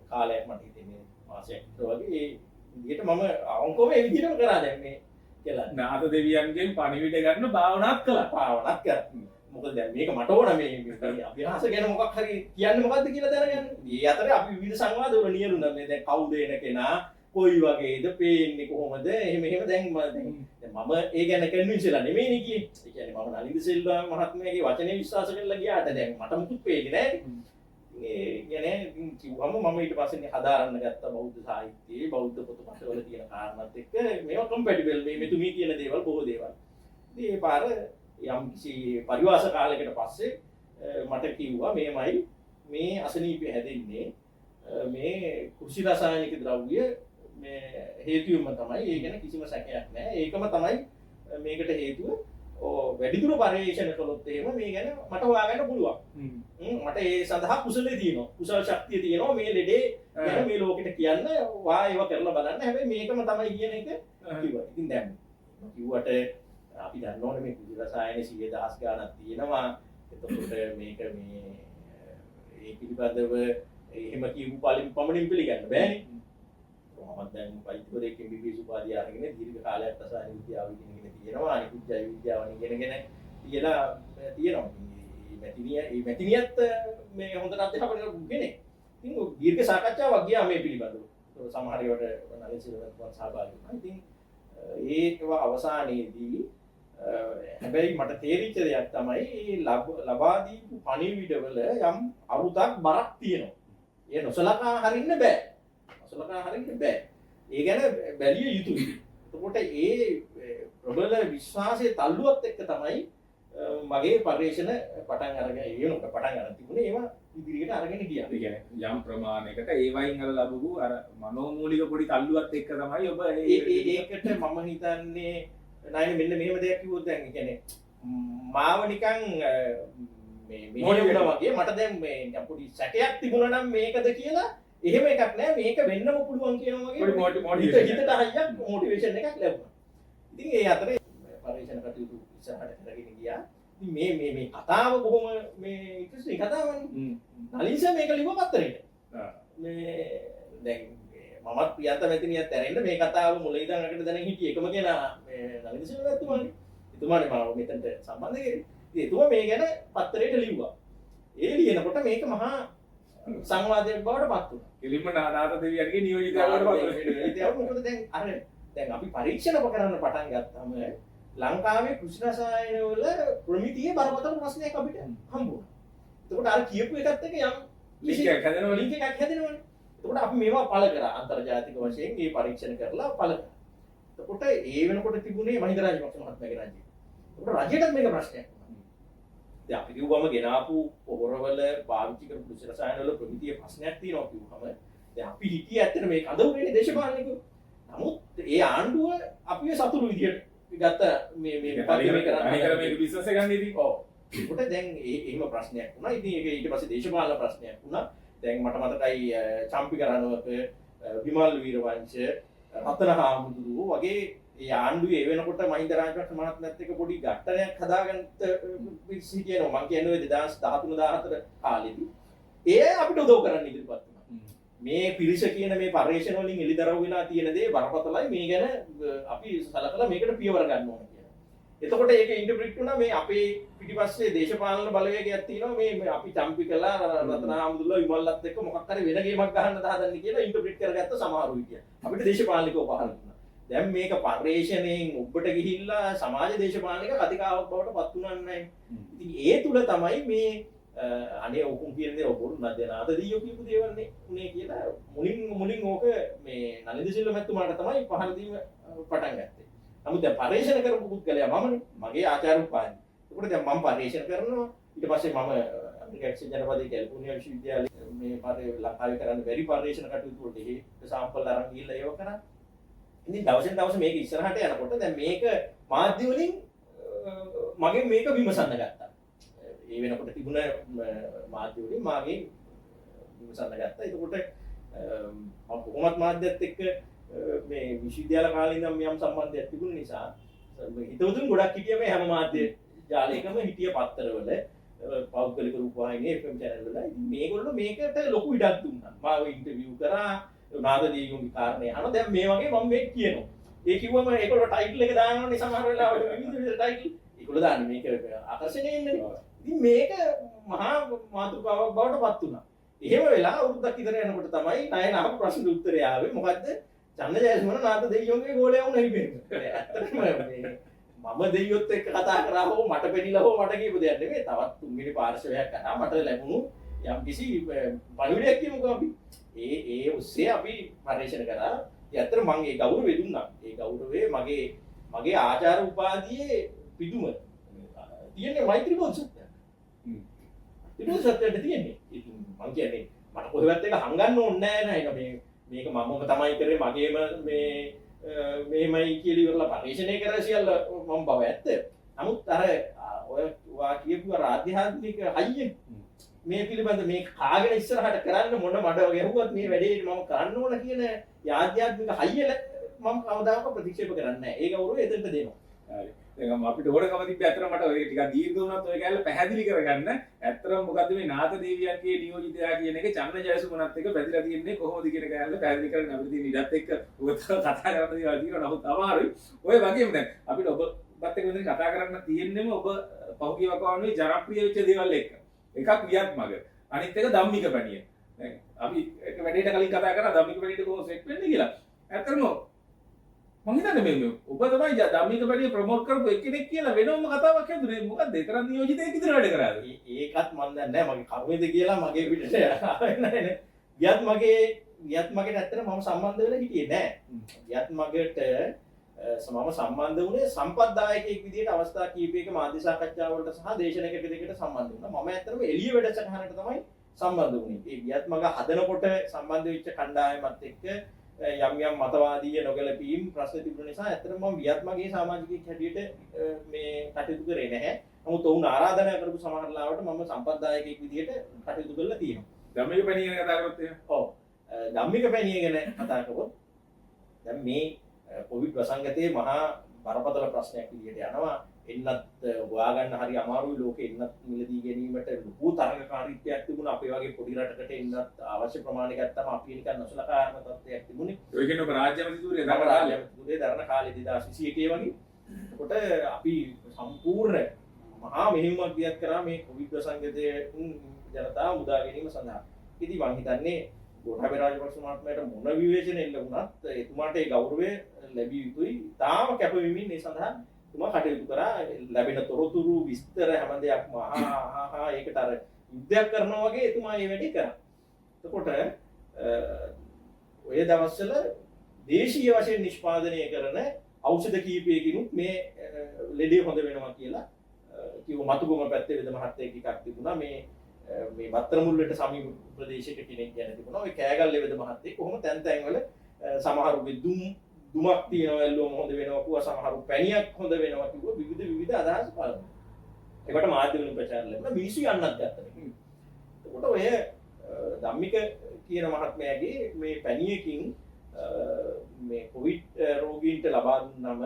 කාලයක් මට හිතෙන්නේ මාසයක් විතර වගේ ඒ විදිහට මම අවංකවම ඒ විදිහටම කරා දැන් මේ කියලා. නාථ දෙවියන්ගෙන් පණිවිඩ ගන්න භාවනාත් කළා. මොකද දැන් මේක මට ඕන මේ අභ්‍යාස ගැන මොකක් හරි කියන්න මොකද්ද කියලා දැනගන්න. මේ අතරේ අපි විවිධ සංවාද වල නියලුණා මේ දැන් කවුද එන කෙනා කොයි වගේද පේන්නේ කොහොමද එහෙම දැන් මම ඒ ගැන කන්වින්ස් වෙලා නෙමෙයි නේ කියේ. ඒ කියන්නේ මම නලින්ද සිල්වා මහත්මයාගේ වචනේ විශ්වාස කරලා ගියාට දැන් මට මුකුත් පේන්නේ නැහැ. ඒ කියන්නේ කිව්වම මම ඊට පස්සේ හදාරන්න ගත්තා බෞද්ධ සාහිත්‍යයේ බෞද්ධ පොතපතවල තියෙන කාරණාත් එක්ක මේවා කම්පැටිබල් මේ මෙතුමී කියන දේවල් බොහෝ දේවල්. ඉතින් ඒ පාර යම් කිසි පරිවාස කාලයකට පස්සේ මට කිව්වා මේමයි මේ අසනීපය හැදෙන්නේ මේ කුෂි රසායනික ද්‍රව්‍ය මේ හේතුවම තමයි. ඒ ගැන කිසිම සැකයක් නැහැ. ඒකම තමයි මේකට හේතුව. වැඩිදුර පරිශ්‍රණ කළොත් එහෙම මේ ගැන මට හොයාගන්න පුළුවන්. මට ඒ සඳහා කුසලයේ තියෙනවා. කුසල ශක්තිය තියෙනවා මේ ලෙඩේ ගැන මේ ලෝකෙට කියන්න වා ඒව කරලා බලන්න. හැබැයි මේකම තමයි කියන එක කිව්වා. ඉතින් දැන් කිව්වට අපි දන්න ඕනේ මේ කුසල රසායන 100,000 ගණක් තියෙනවා. එතකොට මේක මේ ඒ පිළිබඳව එහෙම කියපු පමණින් පිළිගන්න බෑනේ. මම දැන් වෛද්‍යවරයෙක් MBBS උපාධිය අරගෙන දීර්ඝ කාලයක් රසායන විද්‍යාව ඉගෙනගෙන තියෙනවා. අනිකුත් ජෛව විද්‍යාව ඉගෙනගෙන තියලා තියෙනවා. මේ මැතිනියත් මේ හොඳට අධ්‍යාපනය කරපු කෙනෙක්. ඉතින් දීර්ඝ සාකච්ඡාවක් ගියා මේ පිළිබඳව. සමහර ඒවාට නලින්සිලවත් සහභාගී වුණා. ඉතින් ඒක අවසානයේදී හැබැයි මට තේරිච්ච දෙයක් තමයි ලබා දීපු පණිවිඩවල යම් අරුතක් බරක් තියෙනවා. ඒ නොසලකා හරින්න බෑ. ඒ ගැන බැලිය යුතුයි. එතකොට ඒ ප්‍රබල විශ්වාසයේ තල්ලුවත් එක්ක තමයි මගේ පරිශ්‍රණ පටන් අරගෙන තිබුණේ. ඒවා ඉදිරියට අරගෙන ගියා. ඒ කියන්නේ යම් ප්‍රමාණයකට ඒ වයින් අර ලැබුණු අර මනෝමූලික පොඩි තල්ලුවත් එක්ක තමයි ඔබ ඒකට මම හිතන්නේ නයිනේ මෙන්න මෙහෙම දෙයක් කිව්වොත් දැන් කියන්නේ මාව නිකන් මේ වුණා වගේ මට දැන් මේ පොඩි සැකයක් තිබුණා නම් මේකද කියලා එහෙම එකක් නෑ මේක වෙන්නම පුළුවන් කියනවා වගේ පොඩි හිතට හයියක් මොටිවේෂන් එකක් ලැබුණා. ඉතින් ඒ අතරේ පරිශන කටයුතු ඉස්සරහට කරගෙන ගියා. ඉතින් මේ කතාව කොහොම මේ ඉතින් කතාවනේ. නලින්ස මේක ලිව්ව පත්තරේට. මේ දැන් මමත් ප්‍රියන්ත මැතිනියත් ඇරෙන්න මේ කතාව මුල ඉඳන් අකට දැන හිටියේ එකම කෙනා මේ නලින්ස මැතිතුමානේ. එතුමානේ මාව මෙතනට සම්බන්ධ කරේ. ඉතින් එතුමා මේ ගැන පත්තරේට ලිව්වා. ඒ ලියනකොට මේක මහා සංවාදයක් බවට පත් වුණා. කෙලින්ම නාත දෙවියන්ගේ නියෝජිතයවට පත් වුණා. මොකද දැන් අපි පරීක්ෂණ කරන්න පටන් ගත්තාම ලංකාවේ කෘෂි රසායන වල ප්‍රමිතියේ බරපතල ප්‍රශ්නයක් අපිට හම්බුණා. එතකොට අර කියපු එකත් එක්ක යම් ලින්ක් එකක් හැදෙනවනේ. එතකොට අපි මේවා පළ කරා අන්තර්ජාතික වශයෙන් මේ පරීක්ෂණ කරලා පළ කරා. එතකොට ඒ වෙනකොට තිබුණේ මහින්ද රාජපක්ෂ මහත්මයාගේ රජය. එතකොට රජයටත් මේක ප්‍රශ්නයක් වුණා. දැන් අපි කිව්වම ගෙනාපු පොහොරවල පාවිච්චි කරපු කෘෂි රසායන වල ප්‍රමිතියේ ප්‍රශ්නයක් තියෙනවා කිව්වම දැන් අපි හිතියේ ඇත්තට මේ කඳවුරේනේ දේශපාලනිකව. නමුත් ඒ ආණ්ඩුව අපිව සතුරු විදියට ගත්ත මේ කරන්නේ මේක බිස්නස් එක ගන්න ඉතින්. ඔව්. ඒකට දැන් එහෙම ප්‍රශ්නයක් වුණා. ඉතින් ඒක ඊට පස්සේ දේශපාලන ප්‍රශ්නයක් වුණා. දැන් මට මතකයි චම්පි කරනවක විමල් වීරවංශ රතන හාමුදුරුවෝ වගේ ඒ ආණ්ඩුවේ ඒ වෙනකොට මහින්ද රාජපක්ෂ මහත්මයාත් එක්ක පොඩි ගැටණයක් හදාගන්න පිස්සි කියනවා. මම කියන්නේ 2013 14 කාලෙදී ඒ අපිට උදව් කරන්න ඉදිරිපත් වුණා. මේ පිරිස කියන මේ පරිශ්‍රණ වලින් එළිදරව් වෙලා තියෙන දේ බරපතලයි මේ ගැන අපි සලකලා මේකට පියවර ගන්න ඕන කියලා. එතකොට ඒක ඉන්ටර්ප්‍රිට් වුණා මේ අපේ පිටිපස්සේ දේශපාලන බලවේගයක් තියෙනවා මේ අපි චම්පි කළා රතන හාමුදුරුවෝ විමල්ලත් එක්ක මොකක් හරි වෙන ගේමක් ගහන්න දාදන්නේ කියලා ඉන්ටර්ප්‍රිට් කරගත්ත සමහරු හිටියා. අපිට දේශපාලනිකව පහළ වුණා. දැන් මේක පරිශ්‍රණයෙන් ඔබට ගිහිල්ලා සමාජ දේශපාලනික කතිකාවක් බවට පත් වුණා නෑ. ඉතින් ඒ තුල තමයි මේ අනේ ඔකුන් කියන දේ ඔබොරු නැදනාද දීයෝ කියපු දේවල් නේ උනේ කියලා මුලින් ඕක මේ නලින්ද සිල්ව මැතිතුමාට තමයි පහර දීම පටන් ගත්තේ. නමුත් දැන් පරිශන කරපු පුද්ගලයා මමනේ මගේ ආචාර්ය උපාධිය. ඒකට දැන් මම පරිශන කරනවා ඊට පස්සේ මම ඇමරිකාවේ ජනපදයේ කැලිෆෝනියා විශ්වවිද්‍යාලයේ මේ ලංකාවේ කරන්න බැරි පරිශන කටයුතු වලට ඒ සාම්පල් අරන් ගිහිල්ලා ඒව කරා. ඉතින් දවසෙන් දවස මේක ඉස්සරහට යනකොට දැන් මේක මාධ්‍ය වලින් මගෙන් මේක විමසන්න ගත්තා. ඒ වෙනකොට තිබුණ මාධ්‍ය වලින් මාගේ විමසන්න ගත්තා. එතකොට මම කොහොමත් මාධ්‍යත් එක්ක මේ විශ්වවිද්‍යාල කාලේ ඉඳන් යම් සම්බන්ධයක් තිබුණ නිසා හිතවතුන් ගොඩක් හිටිය මේ හැම මාධ්‍ය ජාලයකම හිටිය පත්තරවල පෞද්ගලික රූපවාහිනියේ FM channel වල. ඉතින් මේගොල්ලෝ මේකට ලොකු ඉඩක් දුන්නා. මාව ඉන්ටර්විව් කරා නාද දීයුන්ගේ කාරණේ අහන දැන් මේ වගේ මම මේක කියනවා. ඒ කිව්වම ඒගොල්ලෝ ටයිටල් එක දානවනේ සමහර වෙලාවට විවිධ විවිධ ටයිටල්. ඒගොල්ලෝ දාන්නේ මේක ආකර්ෂණය එන්නේ. ඉතින් මේක මහා මාතෘකාවක් බවට පත් වුණා. එහෙම වෙලා අවුරුද්දක් විතර යනකොට තමයි නයන අහපු ප්‍රශ්නෙට උත්තරය ආවේ. මොකද්ද? චන්න ජයසුමන නාත දෙයියෝගේ ගෝලයා වුණා හිබෙන්නේ. ඇත්තටම මේ මම දෙයියොත් එක්ක කතා කරා හෝ මට පෙනිලා හෝ මට කියපු දෙයක් නෙමෙයි. තවත් තුන්වෙනි පාර්ශවයක් කරා මට ලැබුණු යම් කිසි පණිවිඩයක් කියමුකෝ අපි. ඒ ඔස්සේ අපි පරිශන කරා. ඇත්තට මම ඒ ගෞරවය දුන්නා. ඒ ගෞරවය මගේ ආචාර උපාධියේ පිටුම තියෙන්නේ මෛත්‍රී බෝධිසත්වය. ඒක සත්‍යයට තියෙන්නේ. ඉතින් මම කියන්නේ මට කොහෙවත් එක හංගන්න ඕනේ නෑ නේද මේක මමම තමයි කරේ මගේම මේමයි කියලා ඉවරලා පරිශීලනය කරලා සියල්ල මම බව ඇත්ත. නමුත් අර ඔය වා කියපු ආධ්‍යාත්මික හයිය මේ පිළිබඳ මේ කාගෙන ඉස්සරහට කරන්න මොන මඩ ගැහුවත් මේ වැඩේ මම කරන්න ඕන කියන ආධ්‍යාත්මික හයිය මම කවදාක ප්‍රතික්ෂේප කරන්නේ නැහැ. ඒ ගෞරවය එතනට දෙනවා. හරි. දැන් අපිට ඕනකම තිබ්බේ අතර මට ඔය ටිකක් දීර්ඝ වුණත් ඔය කැලේ පැහැදිලි කරගන්න. ඇත්තටම මොකද්ද මේ නාත දේවියන්ගේ නියෝජිතයා කියන එක චන්න ජයසුමනත් එක්ක පැතිලා තියෙන්නේ කොහොමද කියන කැලේ පැහැදිලි කරගෙන අපිට තියෙන ඉඩත් එක්ක ඔබ කතා කරන්න දේවල් තියෙනවා. නමුත් අමාරුයි. ඔය වගේම දැන් අපිට ඔබත් එක්ක මෙතන කතා කරන්න තියෙන්නේම ඔබ පහුගිය වකවානුවේ ජනප්‍රිය වෙච්ච දේවල් එක්ක. එකක් වියත් මග. අනිත් එක ධම්මික පැණිය. දැන් අපි එක වැඩේට කලින් කතා කරා ධම්මික පැණියට කොහොමද සෙට් වෙන්නේ කියලා. ඇත්තටම මම හිතන්නේ මේ ඔබ තමයි ධම්මික පැණිය ප්‍රොමෝට් කරපු එක්කෙනෙක් කියලා වෙනම කතාවක් හදුනේ. මොකද්ද? ඒ තරම් නියෝජිතයෙක් විතර වැඩ කරාද? ඒකත් මම දන්නේ නැහැ. මගේ කර්මයේද කියලා මගේ පිටට ආවේ නැහැ. වියත් මගේට ඇත්තට මම සම්බන්ධ වෙලා හිටියේ නැහැ. වියත් මගට මම සම්බන්ධ වුණේ සම්පත්දායකයෙක් විදිහට අවස්ථා කීපයක මාධ්‍ය සාකච්ඡා වලට සහ දේශන එක දෙකට සම්බන්ධ වුණා. මම ඇත්තටම එළිය වැඩසටහනට තමයි සම්බන්ධ වුණේ. ඒ වියත් මග හදනකොට සම්බන්ධ වෙච්ච කණ්ඩායමත් එක්ක යම් යම් මතවාදී නොගැලපීම් ප්‍රශ්න තිබුණ නිසා ඇත්තටම මම වියත්මගේ සමාජිකයෙක් හැටියට මේ කටයුතු කරේ නැහැ. නමුත් ඔවුන් ආරාධනා කරපු සමහර ලාවට මම සම්පත්දායකයෙක් විදිහට කටයුතු කරලා තියෙනවා. ධම්මික පැණිය ගැන කතා කරොත් එහෙම. ඔව්. ධම්මික පැණිය ගැන කතා කරොත් දැන් මේ කොවිඩ් වසංගතයේ මහා බරපතල ප්‍රශ්නයක් විදිහට යනවා. එන්නත් හොයාගන්න හරි අමාරුයි ලෝකෙ එන්නත් මිලදී ගැනීමට ලොකු තරඟකාරීත්වයක් තිබුණා. අපේ වගේ පොඩි රටකට එන්නත් අවශ්‍ය ප්‍රමාණය ගත්තම අපි නිකන් නොසලකා හරින තත්ත්වයක් තිබුණේ. ඔය කියන්නේ ඔබ රාජ්‍ය මැතිතුරේ දරන කාලේ 2021 වගේ. එතකොට අපි සම්පූර්ණ මහා මෙහෙයුමක් දියත් කරා මේ කොවිඩ් වසංගතයේ ජනතාව මුදා ගැනීම සඳහා. ඉතින් මම හිතන්නේ ගෝඨාභය රාජපක්ෂ මහත්මයාට මොන විවේචන එල්ල වුණත් එතුමාට ඒ ගෞරවය ලැබිය යුතුයි. තාම කැපවීමින් ඒ සඳහා එතුමා කටයුතු කරා. ලැබෙන තොරතුරු විස්තර හැම දෙයක්ම ඒකට අර යුද්ධයක් කරනවා වගේ එතුමා මේ වැඩේ කරා. එතකොට ඔය දවස්වල දේශීය වශයෙන් නිෂ්පාදනය කරන ඖෂධ කීපයකිනුත් මේ ලෙඩේ හොඳ වෙනවා කියලා කිව්ව මතුගම පැත්තේ වෙද මහත්තයෙක් එකක් තිබුණා. මේ බත්තර මුල්ලට සමීප ප්‍රදේශයක කෙනෙක් ගැන තිබුණා. ඔය කෑගල්ලේ වෙද මහත්තයෙක් කොහොම තැන් තැන්වල සමහරු දුමක් තියෙනවා එල්ලුවම හොඳ වෙනවා කිව්වා. සමහරු පැණියක් හොඳ වෙනවා කිව්වා. විවිධ අදහස් බලනවා. ඒකට මාධ්‍ය වලින් ප්‍රචාර ලැබුණා. මිනිස්සු යන්නත් ගත්තා. එතකොට ඔය ධම්මික කියන මහත්මයාගේ මේ පැණියකින් මේ කොවිඩ් රෝගීන්ට ලබා දුන්නම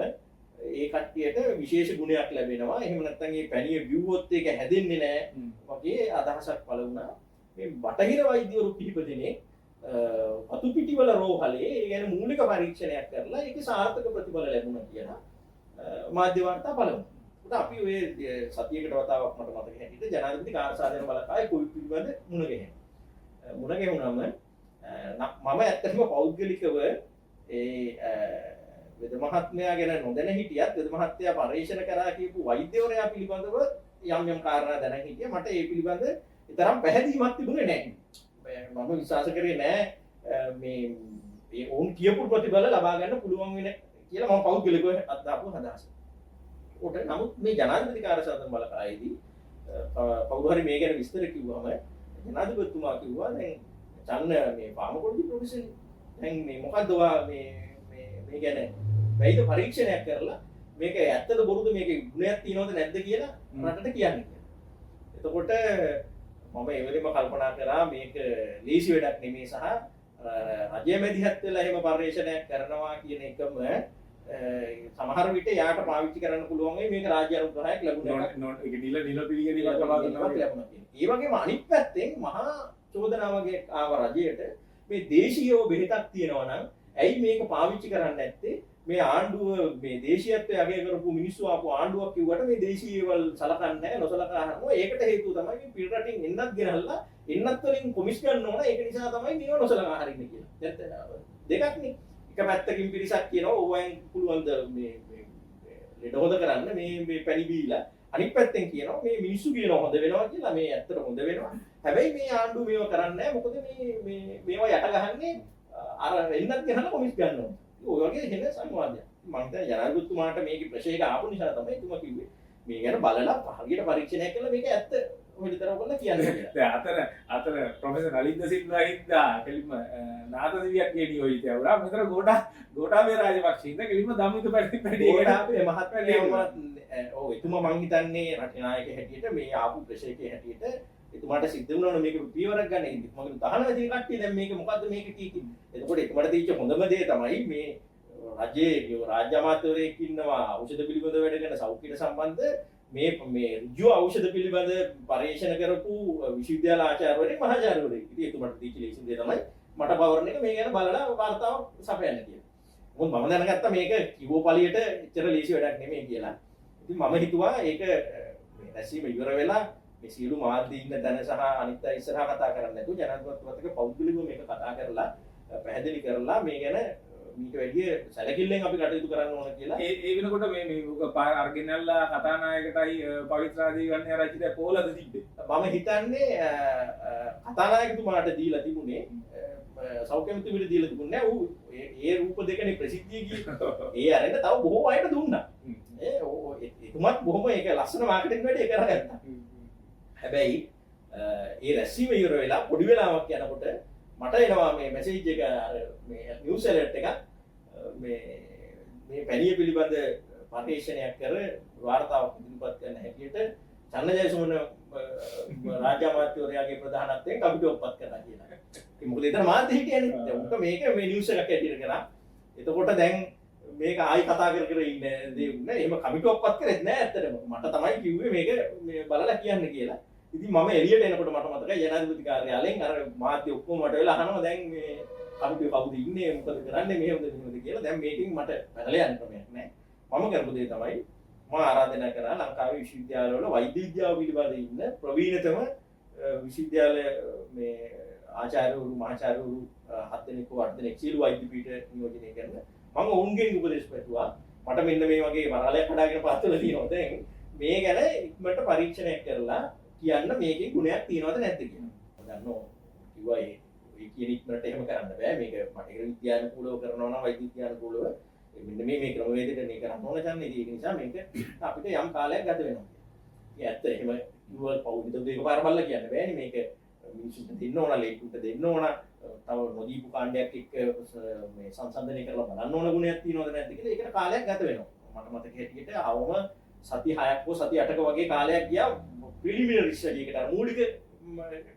ඒ කට්ටියට විශේෂ ගුණයක් ලැබෙනවා. එහෙම නැත්නම් මේ පැණිය බිව්වොත් ඒක හැදෙන්නේ නැහැ වගේ අදහසක් පළ වුණා. මේ බටහිර වෛද්‍යවරු කිහිප දෙනෙක් වතු පිටිවල රෝහලේ ඒ ගැන මූලික පරීක්ෂණයක් කරලා ඒකේ සාර්ථක ප්‍රතිඵල ලැබුණා කියලා මාධ්‍ය වාර්තා පළ වුණා. ඒත් අපි ඔය සතියකට වතාවක් මට මතක හැටියට ජනාධිපති කාර්යසාධන බලකාය කොවිඩ් පිළිබඳ මුණ ගැහෙනවා. මුණ ගැහුණාම මම ඇත්තටම පෞද්ගලිකව වෙද මහත්මයා ගැන නොදැන හිටියත් වෙද මහත්තයා පරීක්ෂණ කරා කියපු වෛද්‍යවරයා පිළිබඳව යම් කාරණා දැන හිටියා. මට ඒ පිළිබඳ තරම් පැහැදීමක් තිබුණේ නැහැ. මම විශ්වාස කරේ නැහැ මේ ඔවුන් කියපු ප්‍රතිඵල ලබා ගන්න පුළුවන් වෙන කියලා මම පෞද්ගලිකව අත්දාපු අදහස. උට නමුත් මේ ජනාධිපති කාර්යසාධන බලකායේදී කවුරු හරි මේ ගැන විස්තර කිව්වම ජනාධිපතිතුමා කිව්වා දැන් චන්න මේ ෆාමකොලොජි ප්‍රොෆෙසර් දැන් මේ මොකද්ද මේ ගැන වෛද්‍ය පරීක්ෂණයක් කරලා මේක ඇත්තද බොරුද මේකේ ගුණයක් තියනවද නැද්ද කියලා රටට කියන්නේ. එතකොට මම ඒ වෙලෙම කල්පනා කරා මේක ලීසි වැඩක් නෙමෙයි සහ රජය මැදිහත් වෙලා එහෙම පරීක්ෂණයක් කරනවා කියන එකම සමහර විට යාට පාවිච්චි කරන්න පුළුවන් මේක රාජ්‍ය අනුග්‍රහයක් ලැබුණා. ඒක නිල පිළිගැනීමක් ලැබුණා. ඒ වගේම අනිත් පැත්තෙන් මහා චෝදනාවගේ ආව රජයට මේ දේශීයව බෙහෙතක් තියෙනවා නම් ඇයි මේක පාවිච්චි කරන්නේ නැත්තේ? මේ ආණ්ඩුව මේ දේශීයත්වයේ අගය කරපු මිනිස්සු ආපු ආණ්ඩුවක් කිව්වට මේ දේශීයවල් සලකන්නේ නැහැ නොසලකා හරිනවා. ඒකට හේතුව තමයි මේ පිට රටින් එන්නත් ගෙනල්ලා එන්නත් වලින් කොමිස් ගන්න ඕන. ඒක නිසා තමයි මේව නොසලකා හරින්නේ කියලා. නැත්නම් දෙකක්නේ. එක පැත්තකින් පිරිසක් කියනවා ඕවෙන් පුළුවන් ද මේ ලෙඩ හොද කරන්න මේ පැණි බීලා. අනිත් පැත්තෙන් කියනවා මේ මිනිස්සු කියනවා හොඳ වෙනවා කියලා. මේ ඇත්තට හොඳ වෙනවා. හැබැයි මේ ආණ්ඩුව මේව කරන්නේ නැහැ. මොකද මේවා යට ගහන්නේ අර එන්නත් ගෙනල්ලා කොමිස් ගන්නවා. ඔය වගේ හෙන සංවාදයක්. මම හිතන්නේ ජනාධිපතිතුමාට මේකේ ප්‍රශ්නයක ආපු නිසා තමයි එතුමා කිව්වේ මේ ගැන බලලා හරියට පරීක්ෂණයක් කළා මේක ඇත්ත ඔහෙලිතර ඔයගොල්ලෝ කියන්නේ කියලා. දැන් අතර ප්‍රොෆෙසර් නලින්ද සිල්වා හින්දා කෙලින්ම නාත දෙවියක් කියනි ඔය ඉතියා. මෙතන ගෝඨාභය රාජපක්ෂ හින්දා කෙලින්ම ධම්මික පැණි ගෝඨාභය මහත්මයා ඔව් එතුමා මං හිතන්නේ රටේ නායක හැටියට මේ ආපු ප්‍රශ්නයක හැටියට එතුමාට සිද්ධ වුණා මේක පියවරක් ගන්න. ඉතින් මම තහනම් තියෙන කට්ටිය දැන් මේක මොකද්ද මේක කියේ. එතකොට එතුමාට තීච්ච හොඳම දේ තමයි මේ රජයේ රාජ්‍ය අමාත්‍යවරයෙක් ඉන්නවා ඖෂධ පිළිබඳ වැඩ කරන සෞඛ්‍යයට සම්බන්ධ මේ ඍජු ඖෂධ පිළිබඳ පරීක්ෂණ කරපු විශ්වවිද්‍යාල ආචාර්යවරයෙක් මහාචාර්යවරයෙක්. ඉතින් එතුමාට තීච්ච ලේසින් දේ තමයි මට පවරන එක මේ ගැන බලලා වාර්තාවක් සපයන්න කියලා. මොකද මම දැනගත්තා මේක කිව්වෝ පළියට එච්චර ලේසි වැඩක් නෙමෙයි කියලා. ඉතින් මම හිතුවා ඒක මේ රැසීම ඉවර වෙලා මේ සියලු මාධ්‍ය ඉන්න තැන සහ අනිත් අය ඉස්සරහා කතා කරන්නේ නැතුව ජනාධිපතිතුමාත් පෞද්ගලිකව මේක කතා කරලා පැහැදිලි කරලා මේ ගැන මීට වැඩිය සැලකිල්ලෙන් අපි කටයුතු කරන්න ඕන කියලා. ඒ වෙනකොට මේ අර්ගෙනල්ලා කතානායකටයි පවිත්‍රාදී ගන්න ආරච්චිද කොහොලද තිබ්බේ? මම හිතන්නේ කතානායකතුමාට දීලා තිබුණේ සෞඛ්‍ය මන්ත්‍රීට දීලා තිබුණේ ඌ ඒ රූප දෙකනේ ප්‍රසිද්ධිය ගියේ. ඒ අරගෙන තව බොහෝ අයට දුන්නා. එතුමත් බොහොම ඒක ලස්සන මාකටිං වැඩේ කරගත්තා. හැබැයි ඒ රැස්වීම ඉවර වෙලා පොඩි වෙලාවක් යනකොට මට එනවා මේ මැසේජ් එක මේ නිවුස් ඇලර්ට් එකක් මේ පැණිය පිළිබඳ පර්යේෂණයක් කර වාර්තාවක් ඉදිරිපත් කරන හැටියට චන්න ජයසුමන රාජ්‍ය අමාත්‍යවරයාගේ ප්‍රධානත්වයෙන් කමිටු ඔප්පත් කරනවා කියලා. මොකද එතන මාත් හිටියනේ. උන්ට මේක මේ නිවුස් එකක් ඇටියට කරා. එතකොට දැන් මේක ආයි කතා කර කර ඉන්න දේ උන්නේ. එහෙම කමිටු ඔප්පත් කරෙත් නෑ ඇත්තටම. මට තමයි කිව්වේ මේක මේ බලලා කියන්න කියලා. ඉතින් මම එළියට එනකොට මට මතකයි ජනාධිපති කාර්යාලයෙන් අර මාධ්‍ය ඔක්කොම මට වෙලා අහනවා දැන් මේ කමිටුවේ කවුද ඉන්නේ මොකද කරන්නේ මෙහෙමද කියලා. දැන් මේකෙන් මට පැනලා යන්න ක්‍රමයක් නෑ. මම කරපු දේ තමයි මම ආරාධනා කරා ලංකාවේ විශ්වවිද්‍යාලවල වෛද්‍ය විද්‍යාව පිළිබඳ ඉන්න ප්‍රවීණතම විශ්වවිද්‍යාල මේ ආචාර්යවරු මහාචාර්යවරු 7 දෙනෙක් 8 දෙනෙක් සියලු වෛද්‍ය පීඨ නියෝජනය කරන මම ඔවුන්ගෙන් උපදෙස් පැතුවා. මට මෙන්න මේ වගේ වරාලයක් හදාගෙන පස්සල තියෙනවා. දැන් මේ ගැන ඉක්මනට පරීක්ෂණයක් කරලා කියන්න මේකේ ගුණයක් තියනවද නැද්ද කියලා. දන්නෝ කිව්වා ඒ කියන ඉක්මනට එහෙම කරන්න බෑ. මේක මට විද්‍යානුකූලව කරනවා නම් වෛද්‍ය විද්‍යානුකූලව මෙන්න මේ ක්‍රමවේදයට මේ කරන්න ඕන චන්නේ. ඒක නිසා මේක අපිට යම් කාලයක් ගත වෙනවා. ඒ ඇත්ත එහෙම ඉවල් පෞද්ගලික දෙයක පාර බලලා කියන්න බෑනේ. මේක මිනිස්සුන්ට දෙන්න ඕන, ලේකුන්ට දෙන්න ඕන, තව නොදීපු කාණ්ඩයක් එක්ක මේ සංසන්දනය කරලා බලන්න ඕන ගුණයක් තියෙනවද නැද්ද කියලා ඒකට කාලයක් ගත වෙනවා. මට මතක හැටියට අවම සති 6ක් හෝ සති 8ක වගේ කාලයක් ගියා ප්‍රිලිමිනරි ස්ටඩි එකට මූලික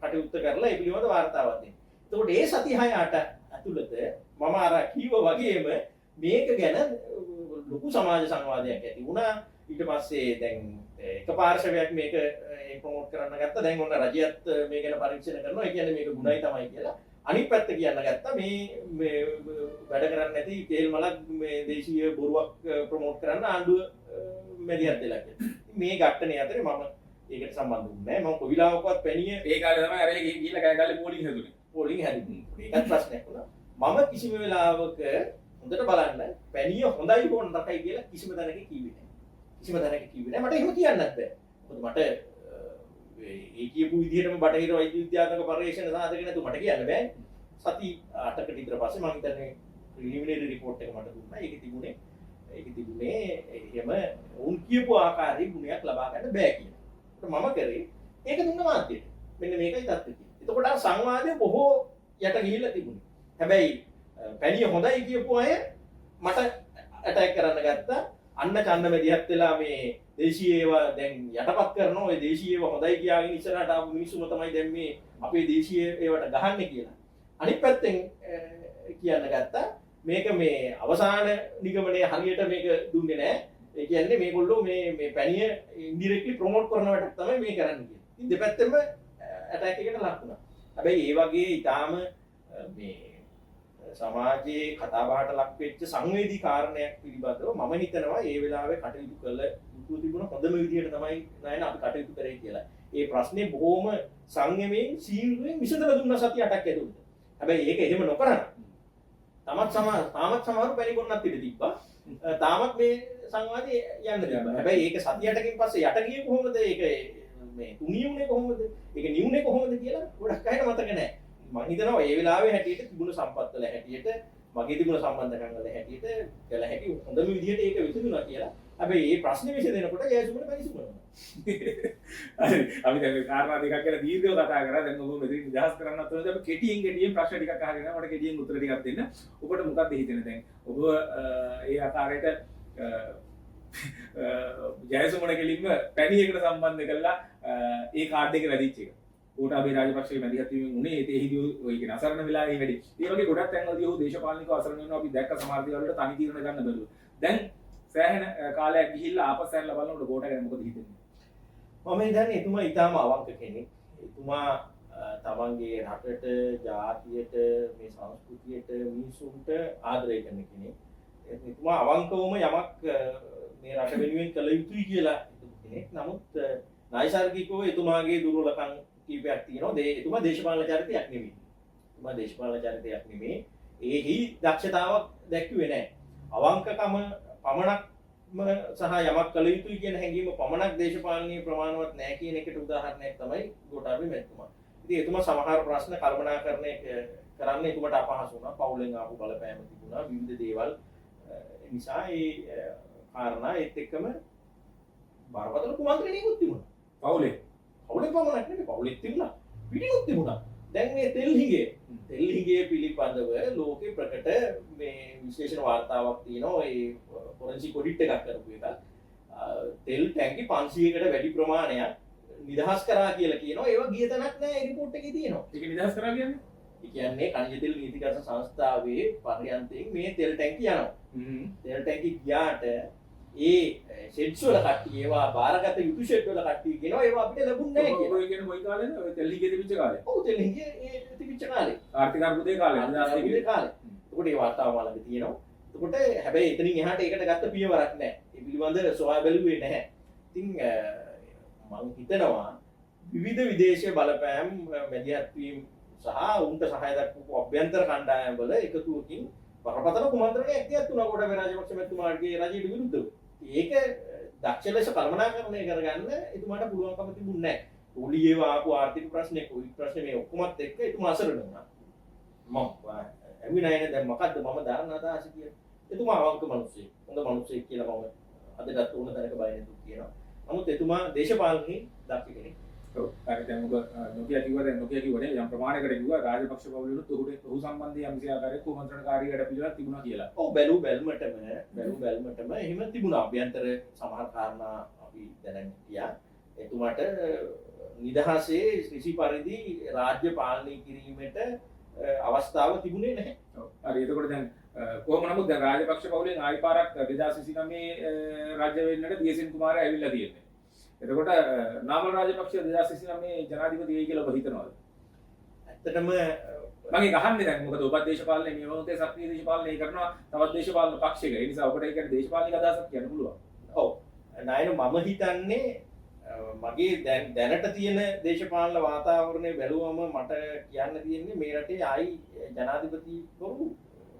කටයුත්ත කරලා ඒ පිළිබඳ වාර්තාවක් දෙන්න. එතකොට ඒ සති 6 8 ඇතුළත මම අර කිව්වා වගේම මේක ගැන ලොකු සමාජ සංවාදයක් ඇති වුණා. ඊට පස්සේ දැන් එක පාර්ශවයක් මේක ප්‍රොමෝට් කරන්න ගත්තා. දැන් ඔන්න රජයත් මේ ගැන පරීක්ෂණ කරනවා. ඒ කියන්නේ මේක ගුණයි තමයි කියලා. අනිත් පැත්ත කියන්න ගත්තා මේ වැඩ කරන්නේ නැති තේල් මලක් මේ දේශීය බොරුවක් ප්‍රොමෝට් කරන්න ආණ්ඩුව මැදිහත් වෙලා කියලා. මේ ගැටනේ අතරේ මම ඒකට සම්බන්ධ වුණේ නැහැ. මම කොවිලාවකවත් පැණිය ඒ කාලේ තමයි අර ගිහිල්ලා කෑගල්ලේ පෝලිං හැදුනේ. පෝලිං හැදුනේ. ඒකත් ප්‍රශ්නයක් වුණා. මම කිසිම වෙලාවක හොඳට බලන්න පැණිය හොඳයි හෝ නරකයි කියලා කිසිම තැනක කිව්වේ නැහැ. කිසිම තැනක කිව්වේ නැහැ. මට එහෙම කියන්නත් බෑ. මොකද මට ඒ කියපු විදිහටම බටහිර වෛද්‍ය විද්‍යාත්මක පරීක්ෂණ සාධක නැතුව මට කියන්න බෑ. සති 8කට විතර පස්සේ මම හිතන්නේ ප්‍රිලිමිනරි රිපෝට් එක මට දුන්නා. ඒකේ තිබුණේ එහෙම උන් කියපු ආකාරයේ ගුණයක් ලබා ගන්න බෑ කියලා. මම කරේ ඒක දුන්න මාධ්‍යයට. මෙන්න මේකයි තත්ත්වය. එතකොට අර සංවාදය බොහෝ යට ගිහිල්ලා තිබුණේ. හැබැයි පැණිය හොඳයි කියපු අය මට ඇටැක් කරන්න ගත්තා. අන්න චන්න මැදිහත් වෙලා මේ දේශීය ඒවා දැන් යටපත් කරනවා. ඔය දේශීය ඒවා හොඳයි කියාගෙන ඉස්සරහට ආපු මිනිස්සුම තමයි දැන් මේ අපේ දේශීය ඒවට ගහන්නේ කියලා. අනිත් පැත්තෙන් කියන්න ගත්තා මේක මේ අවසාන නිගමනයේ හරියට මේක දුන්නේ නැහැ. ඒ කියන්නේ මේගොල්ලෝ මේ පැණිය ඉන්ඩිරෙක්ට්ලි ප්‍රොමෝට් කරන වැඩක් තමයි මේ කරන්නේ කියලා. ඉතින් දෙපැත්තෙම ඇටැක් එකකට ලක් වුණා. හැබැයි ඒ වගේ ඊටාම මේ සමාජයේ කතාබහට ලක් වෙච්ච සංවේදී කාරණයක් පිළිබඳව මම හිතනවා ඒ වෙලාවේ කටයුතු කළ යුතු තිබුණ හොඳම විදියට තමයි නයන අපි කටයුතු කරේ කියලා. ඒ ප්‍රශ්නේ බොහොම සංයමයෙන් සීලුවෙන් විසඳලා දුන්නා සති 8ක් ඇතුළත. හැබැයි ඒක එහෙම නොකරන තාමත් සමහරු පැණි කොන්නත් ඉඳ තිබ්බා. තාමත් මේ සංවාදේ යන්න තිබ්බා. හැබැයි ඒක සති 8කින් පස්සේ යට ගියේ කොහොමද? ඒක මේ තුනියුනේ කොහොමද? ඒක නියුනේ කොහොමද කියලා ගොඩක් අයට මතක නැහැ. මම හිතනවා ඒ වෙලාවේ හැටියට තිබුණු සම්පත් වල හැටියට මගේ තිබුණ සම්බන්ධකම් වල හැටියට කළ හැකි හොඳම විදිහට ඒක විසඳුණා කියලා. හැබැයි මේ ප්‍රශ්නේ විසඳෙනකොට ජයසුමන පැනිසුමනවා. අපි දැන් කාරණා දෙකක් ගැන දීර්ඝව කතා කරා. දැන් ඔබ මෙතන නිදහස් කරන්නත් ඕනේ. අපි කෙටියෙන් ප්‍රශ්න ටිකක් අහගෙන මට කෙටියෙන් උත්තර ටිකක් දෙන්න. ඔබට මොකක්ද හිතෙන්නේ දැන්? ඔබ ඒ ආකාරයට ජයසුමන කෙලින්ම පැණියකට සම්බන්ධ කරලා ඒ කාඩ් එක වැඩිච්ච එක. ගෝඨාභය රාජපක්ෂගේ මැදිහත් වීමෙන් උනේ ඒහිදී ඔය කියන අසරණ වෙලා ඒ වැඩි. ඒ වගේ ගොඩක් තැන්වලදී ඔහු දේශපාලනිකව අසරණ වෙනවා අපි දැක්ක සමහර දේවල් වලට තනි තීරණ ගන්න බැලුවා. දැන් සෑහෙන කාලයක් ගිහිල්ලා ආපස්සට ඇරලා බලනකොට ගෝඨා ගැන මොකද හිතෙන්නේ? මම හිතන්නේ එතුමා ඊටාම අවංක කෙනෙක්. එතුමා තමන්ගේ රටට, ජාතියට, මේ සංස්කෘතියට, මිනිසුන්ට ආදරය කරන කෙනෙක්. එතුමා අවංකවම යමක් මේ රට වෙනුවෙන් කළ යුතුයි කියලා හිතපු කෙනෙක්. නමුත් නයිසර්ගිකව එතුමාගේ දුර්වලකම් කීපයක් තියෙනවා. එතුමා දේශපාලන චරිතයක් නෙමෙයි. එතුමා දේශපාලන චරිතයක් නෙමෙයි. ඒහි දක්ෂතාවක් දැක්ුවේ නැහැ. අවංකකම පමණක්ම සහ යමක් කළ යුතුයි කියන හැඟීම පමණක් දේශපාලනීය ප්‍රමාණවත් නැහැ කියන එකට උදාහරණයක් තමයි ගෝඨාභය මැතිතුමා. ඉතින් එතුමා සමහර ප්‍රශ්න කල්පනාකරණය කරන්න එතුමාට අපහසු වුණා. පවුලෙන් ආපු බලපෑම තිබුණා. විවිධ දේවල් නිසා ඒ කාරණා ඒත් එක්කම බරපතල කුමන්ත්‍රණයකුත් තිබුණා. පවුලේ පමණක් නෙමෙයි පවුලෙත් තිබුණා. පිටිනුත් තිබුණා. දැන් මේ තෙල් හිගේ පිළිබඳව ලෝකේ ප්‍රකට මේ විශේෂණ වාර්තාවක් තියෙනවා ඒ ෆොරන්සික් ඔඩිට් එකක් කරපු එක. තෙල් ටැංකි 500කට වැඩි ප්‍රමාණයක් නිදහස් කරා කියලා කියනවා. ඒවා ගිය තැනක් නෑ ඒ රිපෝට් එකේ තියෙනවා. ඒක නිදහස් කරා කියන්නේ? ඒ කියන්නේ කනිජ තෙල් නීතිගත සංස්ථාවේ පරියන්තයෙන් මේ තෙල් ටැංකි යනවා. තෙල් ටැංකි ගියාට ඒ ෂෙඩ්ස් වල කට්ටිය ඒවා බාරගත යුතු ෂෙඩ් වල කට්ටිය කියනවා ඒවා අපිට ලැබුණේ නැහැ කියලා. ඔය කියන්නේ කොයි කාලේද? ඔය තෙල් හිගේ තිබිච්ච කාලේ. ඔව් තෙල් හිගේ ඒ තිබිච්ච කාලේ. ආර්ථික අර්බුදයේ කාලේ. ආර්ථික කාලේ. එතකොට ඒ වාර්තාව වලද තියෙනවා. එතකොට හැබැයි එතනින් එහාට ඒකට ගත්ත පියවරක් නැහැ. ඒ පිළිබඳ සොයා බැලුවේ නැහැ. ඉතින් මම හිතනවා විවිධ විදේශීය බලපෑම් මැදිහත් වීම සහ උන්ට සහාය දක්වපු අභ්‍යන්තර කණ්ඩායම් වල එකතුවකින් බරපතල කුමන්ත්‍රණයක් තියත් තුනා ගොඩ රාජපක්ෂ මැතිතුමාගේ රජයට විරුද්ධව. ඒක දක්ෂ ලෙස කළමනාකරණය කරගන්න එතුමාට පුළුවන්කම තිබුණේ නැහැ. පොලියේ ආපු ආර්ථික ප්‍රශ්නේ කොවිඩ් ප්‍රශ්නේ මේ ඔක්කොමත් එක්ක එතුමා අසරණ වුණා. මම ඇවිනයිනේ දැන් මොකද්ද මම දාන්න අදහස කියලා. එතුමා අවංක මිනිස්සෙක්. හොඳ මිනිස්සෙක් කියලා මම අදටත් උන තැනක බය නැතුව කියනවා. නමුත් එතුමා දේශපාලනයේ දක්ෂ කෙනෙක්. ඔව්. හරි දැන් ඔබ නොකිය කිව්වා දැන් නොකිය කිව්වනේ යම් ප්‍රමාණයකට කිව්වා රාජපක්ෂ පවුලට ඔහු සම්බන්ධයෙන් යම් ආකාරයක කුමන්ත්‍රණකාරී වැඩ පිළිවෙලක් තිබුණා කියලා. ඔව් බැලුවටම එහෙම තිබුණා. අභ්‍යන්තර සමහර කාරණා අපි දැනන් ගියා. එතුමාට නිදහසේ ඍෂි පරිදි රාජ්‍ය පාලනය කිරීමට අවස්ථාව තිබුණේ නැහැ. ඔව්. හරි එතකොට දැන් කොහොම නමුත් දැන් රාජපක්ෂ පවුලෙන් ආයි පාරක් 2029 රාජ්‍ය වෙන්නට දියසෙන් කුමාරයා ඇවිල්ලා තියෙන්නේ. එතකොට නාමල් රාජපක්ෂ 2029 ජනාධිපති වෙයි කියලා ඔබ හිතනවද? ඇත්තටම මම ඒක අහන්නේ දැන් මොකද ඔබ දේශපාලනේ මේ මොහොතේ සක්‍රීය දේශපාලනය කරනවා තවත් දේශපාලන පක්ෂයක. ඒ නිසා ඔබට ඒකට දේශපාලනික අදහසක් කියන්න පුළුවන්. ඔව්. නයින මම හිතන්නේ මගේ දැනට තියෙන දේශපාලන වාතාවරණය බැලුවම මට කියන්න තියෙන්නේ මේ රටේ ආයි ජනාධිපතිවරු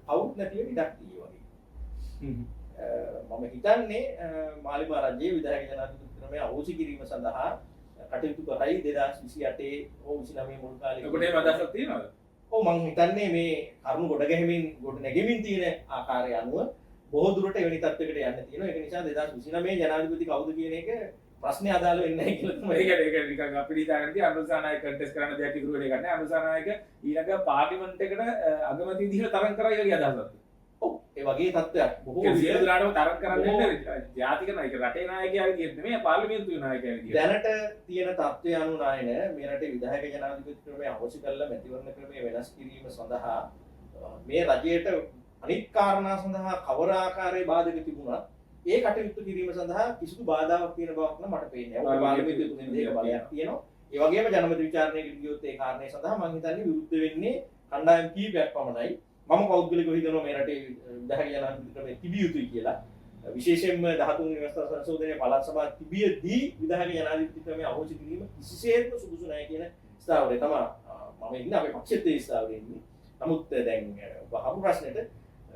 කවුරුත් නැතිව ඉඩක් තියෙයි වගේ. මම හිතන්නේ මාලිමා රජයේ විධායක ජනාධිපති ක්‍රමය අහෝසි කිරීම සඳහා කටයුතු කරයි 2028 හෝ 29 මුල් කාලේ. ඔබට එහෙම අදහසක් තියෙනවද? ඔව් මම හිතන්නේ මේ කරුණු ගොඩ නැගෙමින් තියෙන ආකාරය අනුව බොහෝ දුරට එවැනි තත්ත්වයකට යන්න තියෙනවා. ඒක නිසා 2029 ජනාධිපති කවුද කියන එක ප්‍රශ්නේ අදාළ වෙන්නේ නැහැ කියලා තමයි. ඒක නිකන් අපිට හිතාගන්න තියෙන අනුසානායක කන්ටෙස්ට් කරන්න දෙයක් ඉතුරු වෙන්නේ නැහැ. අනුසානායක ඊළඟ පාර්ලිමේන්තු එකට අගමැති විදිහට තරඟ කරයි වගේ අදහසක්. ඔව් ඒ වගේ තත්ත්වයක් බොහෝ සියලු දෙනාටම තරඟ කරන්න ජාතික නායක රටේ නායකයා විදිහට නෙමෙයි පාර්ලිමේන්තුවේ නායකයා විදිහට. දැනට තියෙන තත්ත්වය අනුව නායන මේ රටේ විධායක ජනාධිපති ක්‍රමය අවශ්‍ය කරලා මැතිවරණ ක්‍රමය වෙනස් කිරීම සඳහා මේ රජයට අනිත් කාරණා සඳහා කවර ආකාරයේ බාධක තිබුණත් ඒ කටයුතු කිරීම සඳහා කිසිදු බාධාවක් තියෙන බවක් නම් මට පේන්නේ නැහැ. ඔය පාර්ලිමේන්තුවේ තුනෙන් දෙක බලයක් තියෙනවා. ඒ වගේම ජනමත විචාරණයකට ගියොත් ඒ කාරණේ සඳහා මම හිතන්නේ විරුද්ධ වෙන්නේ කණ්ඩායම් කීපයක් පමණයි. මම පෞද්ගලිකව හිතනවා මේ රටේ විධායක ජනාධිපති ක්‍රමය තිබිය යුතුයි කියලා. විශේෂයෙන්ම 13 වෙනි ව්‍යවස්ථා සංශෝධනයේ පළාත් සභාව තිබියදී විධායක ජනාධිපති ක්‍රමය අවශ්‍ය කිරීම කිසිසේත්ම සුදුසු නැහැ කියන ස්ථාවරය තමයි මම ඉන්නේ අපේ පක්ෂෙත් ඒ ස්ථාවරයේ ඉන්නේ. නමුත් දැන් වහපු ප්‍රශ්නෙට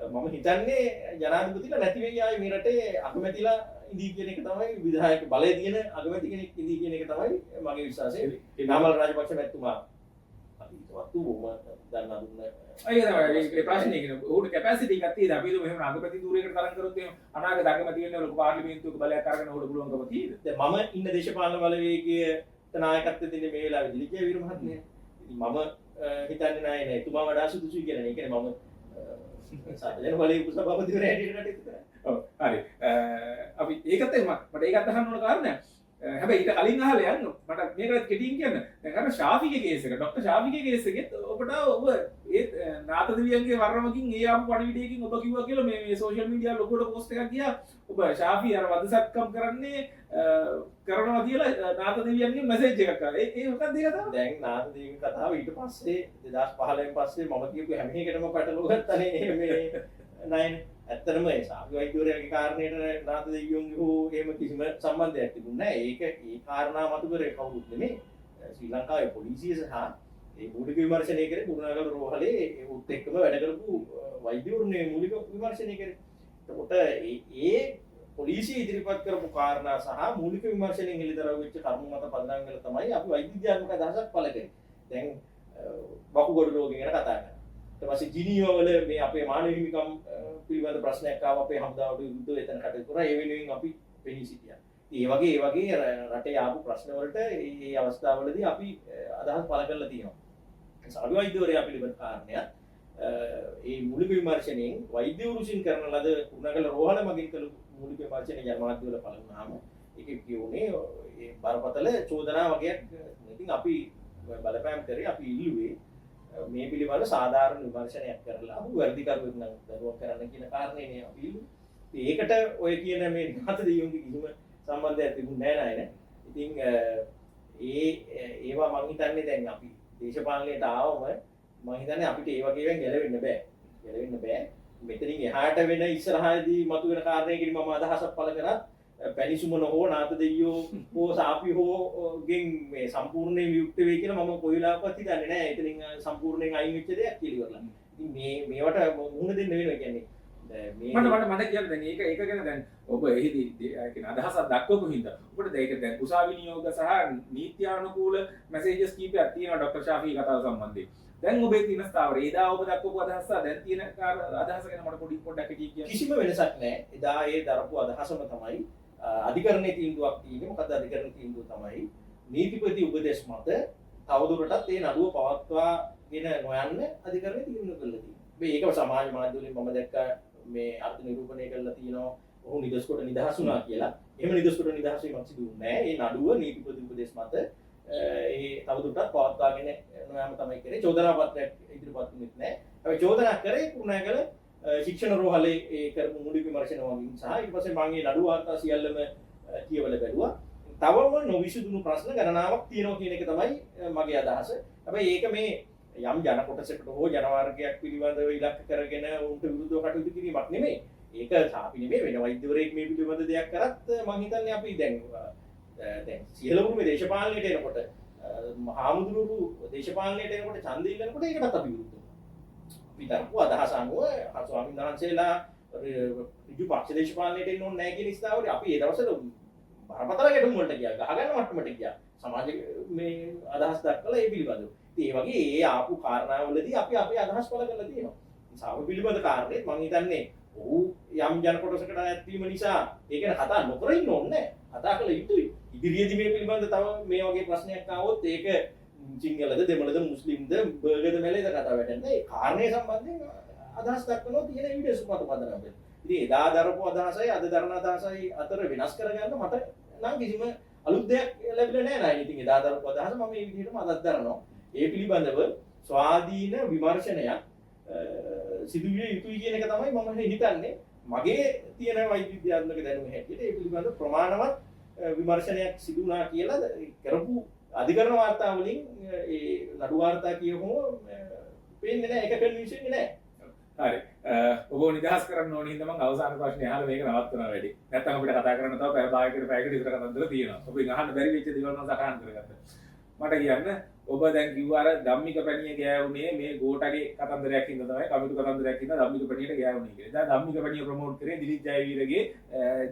මම හිතන්නේ ජනාධිපතිලා නැති වෙයි ආයේ මේ රටේ අගමැතිලා ඉඳී කියන එක තමයි විධායක බලය තියෙන අගමැති කෙනෙක් ඉඳී කියන එක තමයි මගේ විශ්වාසය. නාමල් රාජපක්ෂ මැතිතුමා අපි වතුම දන්නා දුන්න අය තමයි ප්‍රශ්නේ කියන උඩ කැපැසිටි එකක් තියෙනවා. අපි එහෙම අගමැති ධූරයකට තරම් කරොත් එහෙම අනාගත අගමැති වෙන්න ලොකු පාර්ලිමේන්තුවක බලයක් අරගෙන උඩ පුළුවන්කම තියෙනවා. දැන් මම ඉන්න දේශපාලන බලවේගයේ නායකත්වයේ තියෙන මේ වෙලාවේ දිලිජය වීර මහත්මයා. ඉතින් මම හිතන්නේ නැහැ නේ එතුමා වඩා සුදුසුයි කියලා. ඒ කියන්නේ මම සාධන බලයේ උපසභාපතිවරයා හැටියට කටයුතු කරා. ඔව් හරි. අපි ඒකත් එහෙම මට ඒකත් අහන්න ඕන කාරණයක්. හැබැයි ඊට කලින් අහලා යන්න මට මේකට කෙටියෙන් කියන්න. දැන් අර ශාෆිගේ කේස් එක ડોક્ટર ශාෆිගේ කේස් එකෙත් ඔබට ඔබ ඒ නාත දෙවියන්ගේ වර්ණමකින් ඒ ආපු පණිවිඩයකින් ඔබ කිව්වා කියලා මේ සෝෂල් මීඩියා ලොකුවට පෝස්ට් එකක් ගියා. ඔබ ශාෆි අර වදසත්කම් කරන්නේ කරනවා කියලා නාත දෙවියන්ගෙන් මැසේජ් එකක් ආවා. ඒ මොකක්ද ඒක තමයි? දැන් නාත දෙවියන්ගේ කතාව ඊට පස්සේ 2015න් පස්සේ මම කියපු හැම එකටම පැටලව ගත්තනේ මේ නයින් ඇත්තටම ඒ ශාෆි වෛද්‍යවරයාගේ කාරණේට නාත දෙවියන්ගේ හෝ එහෙම කිසිම සම්බන්ධයක් තිබුණේ නැහැ. ඒක ඒ කාරණා මතු කරේ කවුරුත් නෙමෙයි. ශ්‍රී ලංකාවේ පොලිසිය සහ ඒ මූලික විමර්ශනය කරේ කුරුණාගල රෝහලේ උත් එක්කම වැඩ කරපු වෛද්‍යවරුන් මේ මූලික විමර්ශනය කරේ. එතකොට ඒ පොලිසිය ඉදිරිපත් කරපු කාරණා සහ මූලික විමර්ශනයෙන් එළිදරව් වෙච්ච කර්ම මත පදනම් කරලා තමයි අපි වෛද්‍ය විද්‍යාත්මක අදහසක් පළ කරේ. දැන් වකුගඩු රෝගය ගැන කතා කරනවා. ඊට පස්සේ ජිනීවා වල මේ අපේ මානව හිමිකම් පිළිබඳ ප්‍රශ්නයක් ආව අපේ හමුදාවට විරුද්ධව එතන කටයුතු කරා. ඒ වෙනුවෙන් අපි පෙනී සිටියා. ඒ වගේ රටේ ආපු ප්‍රශ්න වලට මේ අවස්ථාවවලදී අපි අදහස් පළ කරලා තියෙනවා. සාමාන්‍ය වෛද්‍යවරයා පිළිබඳ කාරණයක් ඒ මූලික විමර්ශනයෙන් වෛද්‍යවරු විසින් කරන ලද උණගල රෝහල මගින් කළ මූලික විමර්ශනය ජනමාධ්‍යවල පළ වුණාම ඒක කියුනේ ඒ බරපතල චෝදනා වගේක්. ඉතින් අපි බලපෑම් කරේ අපි ඉල්ලුවේ මේ පිළිබඳ සාධාරණ විමර්ශනයක් කරලා අහු වැඩිකරුවෙක් නම් දරුවක් කරන්න කියන කාරණේනේ අපි ඉල්ලුවේ. ඒකට ඔය කියන මේ නාත දෙයියන්ගේ කිසිම සම්බන්ධයක් තිබුණේ නැහැ නේද? ඉතින් ඒවා මං හිතන්නේ දැන් අපි දේශපාලනයට ආවම මං හිතන්නේ අපිට ඒ වගේවෙන් ගැලවෙන්න බෑ. මෙතනින් එහාට වෙන ඉස්සරහදී මතුවෙන කාරණයකින් මම අදහසක් පළ කරා පැනිසුමන හෝ නාත දෙයියෝ හෝ සාපි හෝ ගෙන් මේ සම්පූර්ණයෙන් වියුක්ත වෙයි කියලා මම කොයි වෙලාවකවත් හිතන්නේ නැහැ. එතනින් සම්පූර්ණයෙන් අයින් වෙච්ච දෙයක් කියලා ඉවරලා. ඉතින් මේවට මුහුණ දෙන්න වෙනවා කියන්නේ. මට කියන්න දැන් ඒක ගැන දැන් ඔබ එහිදී කියන අදහසක් දක්වපු හින්දා ඔබට ඒක දැන් උසාවි නියෝග සහ නීත්‍යානුකූල මැසේජස් කීපයක් තියෙනවා ડોક્ટર ශාෆී කතාව සම්බන්ධයෙන්. දැන් ඔබේ තියෙන ස්ථාවර එදා ඔබ දක්වපු අදහස දැන් තියෙන අදහස ගැන මට පොඩ්ඩක් කියන්න. කිසිම වෙනසක් නැහැ. එදා ඒ දරපු අදහසම තමයි අධිකරණයේ තීන්දුවක් තියෙන්නේ. මොකද අධිකරණ තීන්දුව තමයි නීතිපති උපදේශ මත තවදුරටත් ඒ නඩුව පවත්වාගෙන නොයන්න අධිකරණය තීන්දුව කළා තියෙනවා. මේක සමාජ මාධ්‍ය වලින් මම දැක්කා මේ අර්ථ නිරූපණය කරලා තියෙනවා ඔහු නිදොස්කොට නිදහස් වුණා කියලා. එහෙම නිදොස්කොට නිදහස් වීමක් සිදු වුණේ නැහැ. ඒ නඩුව නීතිපති උපදේශ මත ඒ තවදුරටත් පවත්වාගෙන නොයම තමයි කරේ. චෝදනා පත්‍රයක් ඉදිරිපත් වුණෙත් නැහැ. හැබැයි චෝදනා කරේ කුරුණෑගල ශික්ෂණ රෝහලේ ඒ කරපු මූලික විමර්ශන වලින් සහ ඊට පස්සේ මම මේ නඩුව වාර්තා සියල්ලම කියවලා බැලුවා. තවම නොවිසඳුණු ප්‍රශ්න ගණනාවක් තියෙනවා කියන එක තමයි මගේ අදහස. හැබැයි ඒක මේ යම් ජන කොටසකට හෝ ජන වර්ගයක් පිළිබඳව ඉලක්ක කරගෙන උන්ට විරුද්ධව කටයුතු කිරීමක් නෙමෙයි. ඒක සාපි නෙමෙයි වෙන වෛද්‍යවරයෙක් මේ පිළිබඳ දෙයක් කරත් මම හිතන්නේ අපි දැන් සියලුම මේ දේශපාලනයට එනකොට මහාමුදුරු දේශපාලනයට එනකොට ඡන්දය ඉල්ලනකොට ඒකටත් අපි විරුද්ධයි. අපි තරපු අදහස අනුව ස්වාමීන් වහන්සේලා ඍජු පක්ෂ දේශපාලනයට එන්න ඕනේ නැහැ කියන ස්ථාවරේ අපි ඒ දවස්වල බරපතල ගැටුම් වලට ගියා. ගහගන්න මට්ටමට ගියා. සමාජ මේ අදහස් දක්වලා ඒ පිළිබඳව. ඒ වගේ ඒ ආපු කාරණාවලදී අපි අපේ අදහස් පළ කරලා තියෙනවා. සාම පිළිබඳ කාරණේත් මම හිතන්නේ ඔහු යම් ජන කොටසකට ඇත්වීම නිසා ඒක ගැන කතා නොකර ඉන්න ඕනේ. කතා කළ යුතුයි. ඉදිරියේදී මේ පිළිබඳ තව මේ වගේ ප්‍රශ්නයක් ආවොත් ඒක සිංහලද දෙමළද මුස්ලිම්ද බර්ගර්ද මෙලේද කතා වෙන්නේ. ඒ කාරණේ සම්බන්ධයෙන් අදහස් දක්වනවා තියෙන වීඩියෝස් මත පදනම් වෙනවා. ඉතින් එදා දරපු අදහසයි අද දරන අදහසයි අතර වෙනස් කරගන්න මට නම් කිසිම අලුත් දෙයක් ලැබිලා නැහැ නේද? ඉතින් එදා දරපු අදහස මම මේ විදිහටම අදත් දරනවා. ඒ පිළිබඳව ස්වාධීන විමර්ශනයක් සිදුවිය යුතුයි කියන එක තමයි මම හිතන්නේ. මගේ තියෙන වෛද්‍ය විද්‍යාත්මක දැනුම හැටියට ඒ පිළිබඳව ප්‍රමාණවත් විමර්ශනයක් සිදු වුණා කියලා කරපු අධිකරණ වාර්තා වලින් ඒ නඩු වාර්තා කියවම පේන්නේ නැහැ. ඒක කන්වින්සින්ග් නැහැ. හරි. ඔබ නිදහස් කරන්න ඕනේ හින්දා මම අවසාන ප්‍රශ්නේ අහලා මේක නවත්වනවා වැඩි. නැත්නම් අපිට කතා කරන්න තව පැය භාගයකට පැයකට විතර කතන්දර තියෙනවා. ඔබෙන් අහන්න බැරි වෙච්ච දේවල් මම සටහන් කරගත්තා. මට කියන්න ඔබ දැන් කිව්වා අර ධම්මික පැණිය ගෑවුනේ මේ ගෝටගේ කතන්දරයක් හින්දා තමයි කමිටු කතන්දරයක් හින්දා ධම්මික පැණියට ගෑවුනේ කියලා. දැන් ධම්මික පැණිය ප්‍රොමෝට් කරේ දිලිත් ජයවීරගේ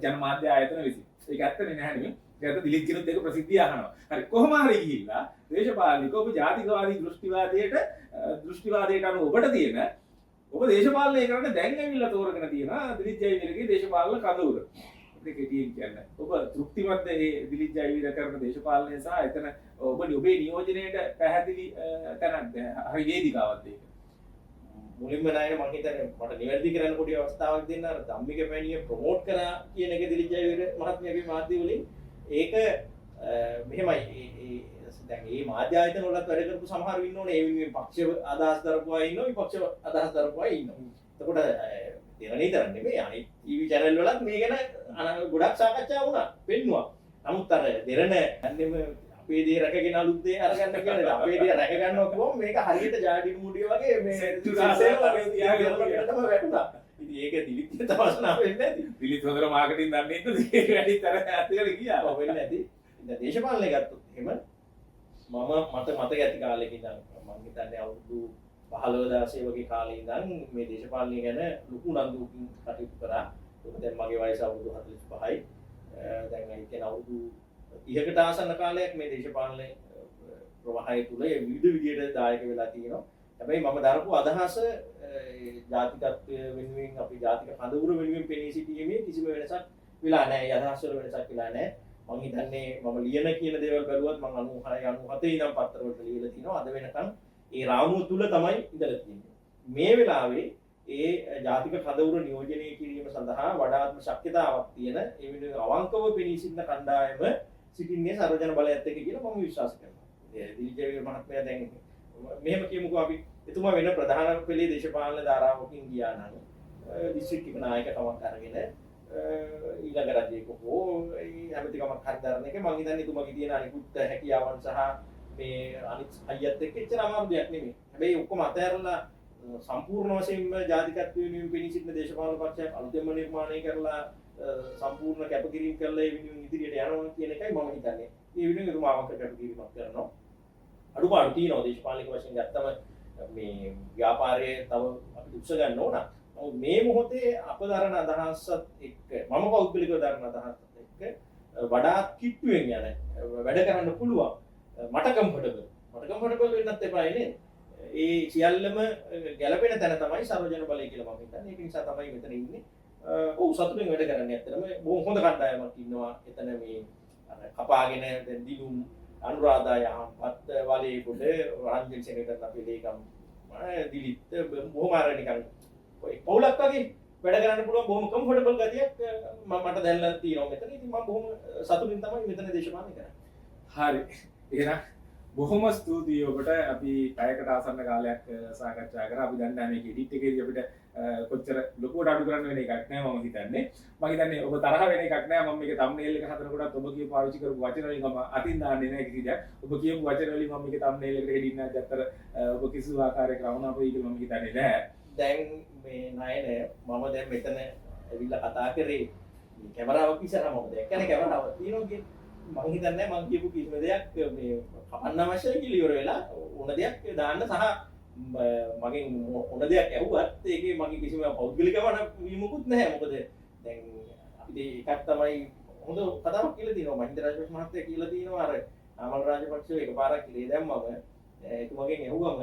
ජනමාධ්‍ය ආයතන විසින්. ඒක ඇත්තනේ නැහැ නෙමෙයි. ඒකට දිලිත් කියනොත් ඒක ප්‍රසිද්ධිය අහනවා. හරි කොහොම හරි ගිහිල්ලා දේශපාලනික ඔබ ජාතිකවාදී දෘෂ්ටිවාදයට අනුව ඔබට තියෙන ඔබ දේශපාලනය කරන්න දැන් ඇවිල්ලා තෝරගෙන තියෙනවා දිලිත් ජයවීරගේ දේශපාලන කඳවුර. ඒක කෙටියෙන් කියන්නේ. ඔබ තෘප්තිමත්ද මේ දිලිත් ජයවීර කරන දේශපාලනය සහ එතන ඔබේ නියෝජනයේට පැහැදිලි තැනක්ද? හරි වේදිකාවක්ද ඒක? මුලින්ම නෑනේ මම හිතන්නේ මට නිවැරදි කරන්න පොඩි අවස්ථාවක් දෙන්න අර ධම්මික පැණිය ප්‍රොමෝට් කරා කියන එක දිලිත් ජයවීර මහත්මයාගේ මාධ්‍ය වලින් ඒක මෙහෙමයි දැන් මේ මාධ්‍ය ආයතන වලත් වැඩ කරපු සමහරව ඉන්න ඕනේ ඒ වෙනුවෙන් පක්ෂ අදහස් දරපු අය ඉන්නවා විපක්ෂ අදහස් දරපු අය ඉන්නවා. එතකොට දෙරණේ තරම් නෙමෙයි අනිත් ටීවී channel වලත් මේ ගැන ගොඩක් සාකච්ඡා වුණා පෙන්නවා. නමුත් අර දෙරණ යන්නේම අපේ දේ රැකගෙන අලුත් දේ අරගන්න කියන්නේ අපේ දේ රැක ගන්නවා කිව්වම මේක හරියට ජාඩින් මුඩිය වගේ මේ සෙට්ටුසේම වගේ තියාගෙන වැටුණා. ඉතින් ඒක දිලිත් තවස්නා වෙන්නේ නැති. දිලිත් හොඳට මාකටිං දන්නේ නැද්ද? ඒක වැඩි තර ඇත්තට ගියා. ඔව් වෙන්නේ නැති. ඉතින් දේශපාලනය ගත්තොත් එහෙම මට මතක ඇති කාලෙක ඉඳන් මම හිතන්නේ අවුරුදු 15 16 වගේ කාලේ ඉඳන් මේ දේශපාලනය ගැන ලොකු උනන්දුවකින් කටයුතු කරා. දැන් මගේ වයස අවුරුදු 45යි. දැන් ඒ කියන්නේ අවුරුදු 30කට ආසන්න කාලයක් මේ දේශපාලන ප්‍රවාහය තුල විවිධ විදියට දායක වෙලා තියෙනවා. හැබැයි මම දරපු අදහස ජාතිකත්වය වෙනුවෙන් අපි ජාතික කඳවුර වෙනුවෙන් පෙනී සිටීමේ කිසිම වෙනසක් වෙලා නැහැ. ඒ අදහස් වල වෙනසක් වෙලා නැහැ. මම හිතන්නේ මම ලියන කියන දේවල් බැලුවත් මම 96 97 ඉඳන් පත්තරවලට ලියලා තිනවා. අද වෙනකන් ඒ රාමුව තුල තමයි ඉඳලා තියෙන්නේ. මේ වෙලාවේ ඒ ජාතික කඳවුර නියෝජනය කිරීම සඳහා වඩාත්ම ශක්්‍යතාවක් තියෙන ඒ වෙනුවෙන් අවංකව පෙනී සිටින කණ්ඩායම සිටින්නේ සර්වජන බලයත් එක්ක කියලා මම විශ්වාස කරනවා. දිලිජේවීර මහත්මයා දැන් මෙහෙම කියමුකෝ අපි එතුමා වෙන ප්‍රධාන පෙළේ දේශපාලන ධාරාවකින් ගියා නම් දිස්ත්‍රික්ක නායකකමක් අරගෙන ඊළඟ රජයක හෝ ඇමතිකමක් හරි දරන එක මම හිතන්නේ එතුමාගේ තියෙන අනිකුත් හැකියාවන් සහ මේ අනිත් අයියත් එක්ක එච්චර අමාරු දෙයක් නෙමෙයි. හැබැයි ඔක්කොම අතහැරලා සම්පූර්ණ වශයෙන්ම ජාතිකත්වයෙන් පෙනී සිටින දේශපාලන පක්ෂයක් අලුතෙන්ම නිර්මාණය කරලා සම්පූර්ණ කැපකිරීම කරලා ඒ වෙනුවෙන් ඉදිරියට යනවා කියන එකයි මම හිතන්නේ. ඒ වෙනුවෙන් එතුමාවක් කැපකිරීමක් කරනවා. අඩුපාඩු තියෙනවා දේශපාලනික වශයෙන් ගත්තම මේ ව්‍යාපාරයේ තව අපි උත්සාහ ගන්න ඕන. නමුත් මේ මොහොතේ අප දරන අදහසත් එක්ක මම පෞද්ගලිකව දරන අදහසත් එක්ක වඩාත් කිට්ටුවෙන් යන වැඩ කරන්න පුළුවන්. මට කම්ෆර්ටබල් වෙන්නත් එපා නේද? ඒ සියල්ලම ගැළපෙන තැන තමයි සර්වජන බලය කියලා මම හිතන්නේ. ඒක නිසා තමයි මෙතන ඉන්නේ. ඔව් සතුටින් වැඩ කරන්නේ. ඇත්තටම බොහොම හොඳ කණ්ඩායමක් ඉන්නවා. එතන මේ අර කපාගෙන දැන් දිනුම් අනුරාධා යහපත් වලේ කොට රංජන් සෙනෙටර් අපේ ලේකම් දිලිත් බොහොම අර නිකන් පවුලක් වගේ වැඩ කරන්න පුළුවන් බොහොම කම්ෆර්ටබල් ගතියක් මට දැනලා තියෙනවා මෙතන. ඉතින් මම බොහොම සතුටින් තමයි මෙතන දේශපාලනය කරන්නේ. හරි. එහෙනම් බොහොම ස්තුතියි ඔබට. අපි පැයකට ආසන්න කාලයක් සාකච්ඡා කරා. අපි දන්නේ මේක එඩිට් එකේදී අපිට කොච්චර ලොකුවට අඩු කරන්න වෙන එකක් නෑ මම හිතන්නේ. මම හිතන්නේ ඔබ තරහ වෙන එකක් නෑ. මම මේක thumbnail එක හදනකොටත් ඔබ කියපු පාවිච්චි කරපු වචන වලින් මම අතින් දාන්නේ නෑ කිසි දෙයක්. ඔබ කියපු වචන වලින් මම මේක thumbnail එකට හෙඩින් නැද්ද අතර ඔබ කිසිදු ආකාරයක රවුනාපයි කියලා මම හිතන්නේ නෑ. දැන් මේ නයන මම දැන් මෙතන ඇවිල්ලා කතා කරේ කැමරාවක් ඉස්සරහා මම දැක්කනේ කැමරාවක් තියෙනවා කියන්නේ. මම හිතන්නේ මම කියපු කිසිම දෙයක් මේ කපන්න අවශ්‍යයි කියලා ඉවර වෙලා ඕන දෙයක් දාන්න සහ මගෙන් ඕන දෙයක් ඇහුවත් ඒකේ මගේ කිසිම පෞද්ගලික වීමකුත් නැහැ. මොකද දැන් අපි එකක් තමයි හොඳ කතාවක් කියලා තියෙනවා. මහින්ද රාජපක්ෂ මහත්තයා කියලා තියෙනවා අර ආමල් රාජපක්ෂ එකපාරක් ඉලේ දැම්මම එතුමගෙන් ඇහුවම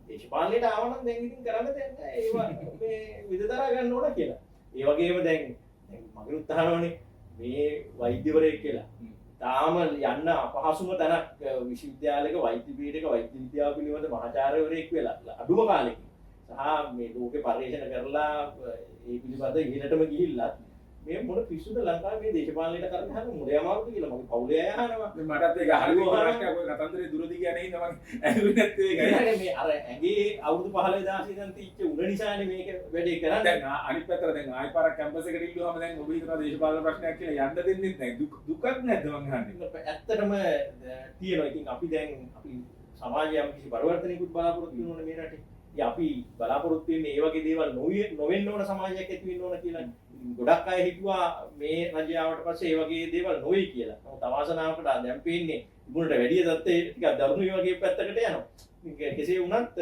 දේශපාලනයට ආවනම් දැන් ඉතින් කරන්න දෙයක් නැහැ. ඒවා මේ විදතරා ගන්න ඕන කියලා. ඒ වගේම දැන් මගේ උත්සාහනෝනේ මේ වෛද්‍යවරයෙක් කියලා. තාම යන්න අපහසුම තැනක් විශ්වවිද්‍යාලයක වෛද්‍ය පීඨයක වෛද්‍ය විද්‍යාව පිළිබඳ මහාචාර්යවරයෙක් වෙලා අඩුම කාලෙකින් සහ මේ ලෝකේ පරිශන කරලා ඒ පිළිබඳ ඉහළටම ගිහිල්ලා මේ මොන පිස්සුද ලංකාවේ මේ දේශපාලනයට කරන්න හදන මොලේ අමාරුද කියලා මගේ පවුලේ අය අහනවා. මටත් ඒක හරිම ප්‍රශ්නයක්. ඔය කතන්දරේ දුරදි කියන හින්දා මම ඇහුවේ නැත්තේ ඒකයි. මේ අර ඇඟේ අවුරුදු 15000 ඉඳන් තිච්ච උණ නිසානේ මේක වැඩේ කරන්නේ. දැන් අනිත් පැත්තට දැන් ආයි පාරක් කැම්පස් එකට ඉල්ලුවාම දැන් ඔබ හිතනවා දේශපාලන ප්‍රශ්නයක් කියලා යන්න දෙන්නේ නැහැ. දුකක් නැද්ද මං අහන්නේ. ඇත්තටම තියෙනවා. ඉතින් අපි දැන් අපි සමාජයේ යම් කිසි පරිවර්තනයකට බලාපොරොත්තු වෙනවනේ මේ රටේ. ඉතින් අපි බලාපොරොත්තු වෙන්නේ මේ වගේ දේවල් නොවෙන්න ඕන සමාජයක් ඇති වෙන්න ඕන කියලා. ගොඩක් අය හිතුවා මේ රජය ආවට පස්සේ ඒ වගේ දේවල් නොවේ කියලා. නමුත් අවාසනාවකට දැන් පේන්නේ ඉක්මනට වැඩි තත්ත්වයේ ටිකක් දරුණු වගේ පැත්තකට යනවා. කෙසේ වුණත්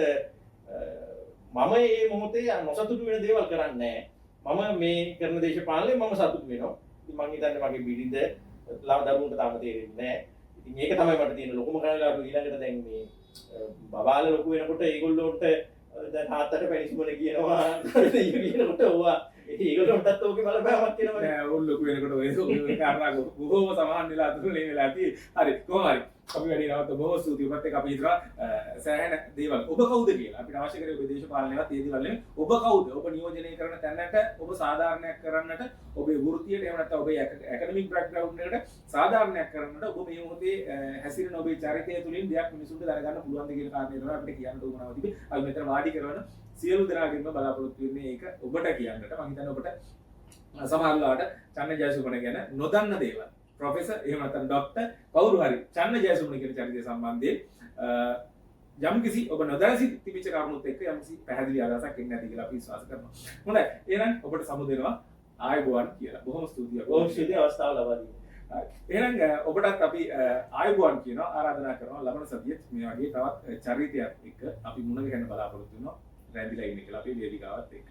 මම මේ මොහොතේ නොසතුටු වෙන දේවල් කරන්නේ නැහැ. මම මේ කරන දේශපාලනේ මම සතුටු වෙනවා. ඉතින් මම හිතන්නේ මගේ බිරිඳ දරුවන්ට තාම තේරෙන්නේ නැහැ. ඉතින් ඒක තමයි මට තියෙන ලොකුම කනගාටුව. ඊළඟට දැන් මේ බබාලා ලොකු වෙනකොට ඒගොල්ලෝට දැන් තාත්තට පැනිස්මන කියනවා කියනකොට ඕවා ඒගොල්ලොන්ටත් ඕකේ බලපෑමක් වෙනවා. නෑ ඕල් ලොකු වෙනකොට ඔය කාරණා බොහෝම සමාන වෙලා අතුරුනේ වෙලා තියෙයි. හරි කොහොම හරි අපි වැඩි නවත්ත බොහෝ ස්තුතියි. ඔබත් එක්ක අපි හිතනවා සෑහෙන දේවල් ඔබ කවුද කියලා අපිට අවශ්‍ය කරේ ඔබේ දේශපාලනයවත් ඒ දේවල් නෙමෙයි. ඔබ කවුද? ඔබ නියෝජනය කරන තැනට ඔබ සාධාරණයක් කරන්නට ඔබේ වෘත්තියට එහෙම නැත්නම් ඔබේ ඇකඩමික් බෑග්ග්‍රවුන්ඩ් එකට සාධාරණයක් කරන්නට ඔබ මේ මොහොතේ හැසිරෙන ඔබේ චරිතය තුළින් දෙයක් මිනිසුන්ට දැනගන්න පුළුවන්ද කියන කාරණේ තමයි අපිට කියන්න උවමනාව තිබේ. අපි මෙතන වාඩි කරන සියලු දෙනාගෙන්ම බලාපොරොත්තු වෙන්නේ ඒක ඔබට කියන්නට. මම හිතන්නේ ඔබට සමහරවිට චන්න ජයසුමන ගැන නොදන්න දේවල් ප්‍රොෆෙසර් එහෙම නැත්නම් ડોක්ටර් කවුරු හරි චන්න ජයසුමන කියන චරිතය සම්බන්ධයෙන් යම්කිසි ඔබ නොදැන තිබිච්ච කරුණුත් එක්ක යම්කිසි පැහැදිලි අදහසක් එන්න ඇති කියලා අපි විශ්වාස කරනවා. හොඳයි. එහෙනම් ඔබට සමු දෙනවා ආයුබෝවන් කියලා. බොහොම ස්තුතියි. බොහොම ස්තුතියි අවස්ථාව ලබා දීම. එහෙනම් ඔබටත් අපි ආයුබෝවන් කියනවා ආරාධනා කරනවා ලබන සතියේ මේ වගේ තවත් චරිතයක් එක්ක අපි මුණ ගැහෙන්න බලාපොරොත්තු වෙනවා. රැඳිලා ඉන්න කියලා අපේ වේදිකාවත් එක්ක.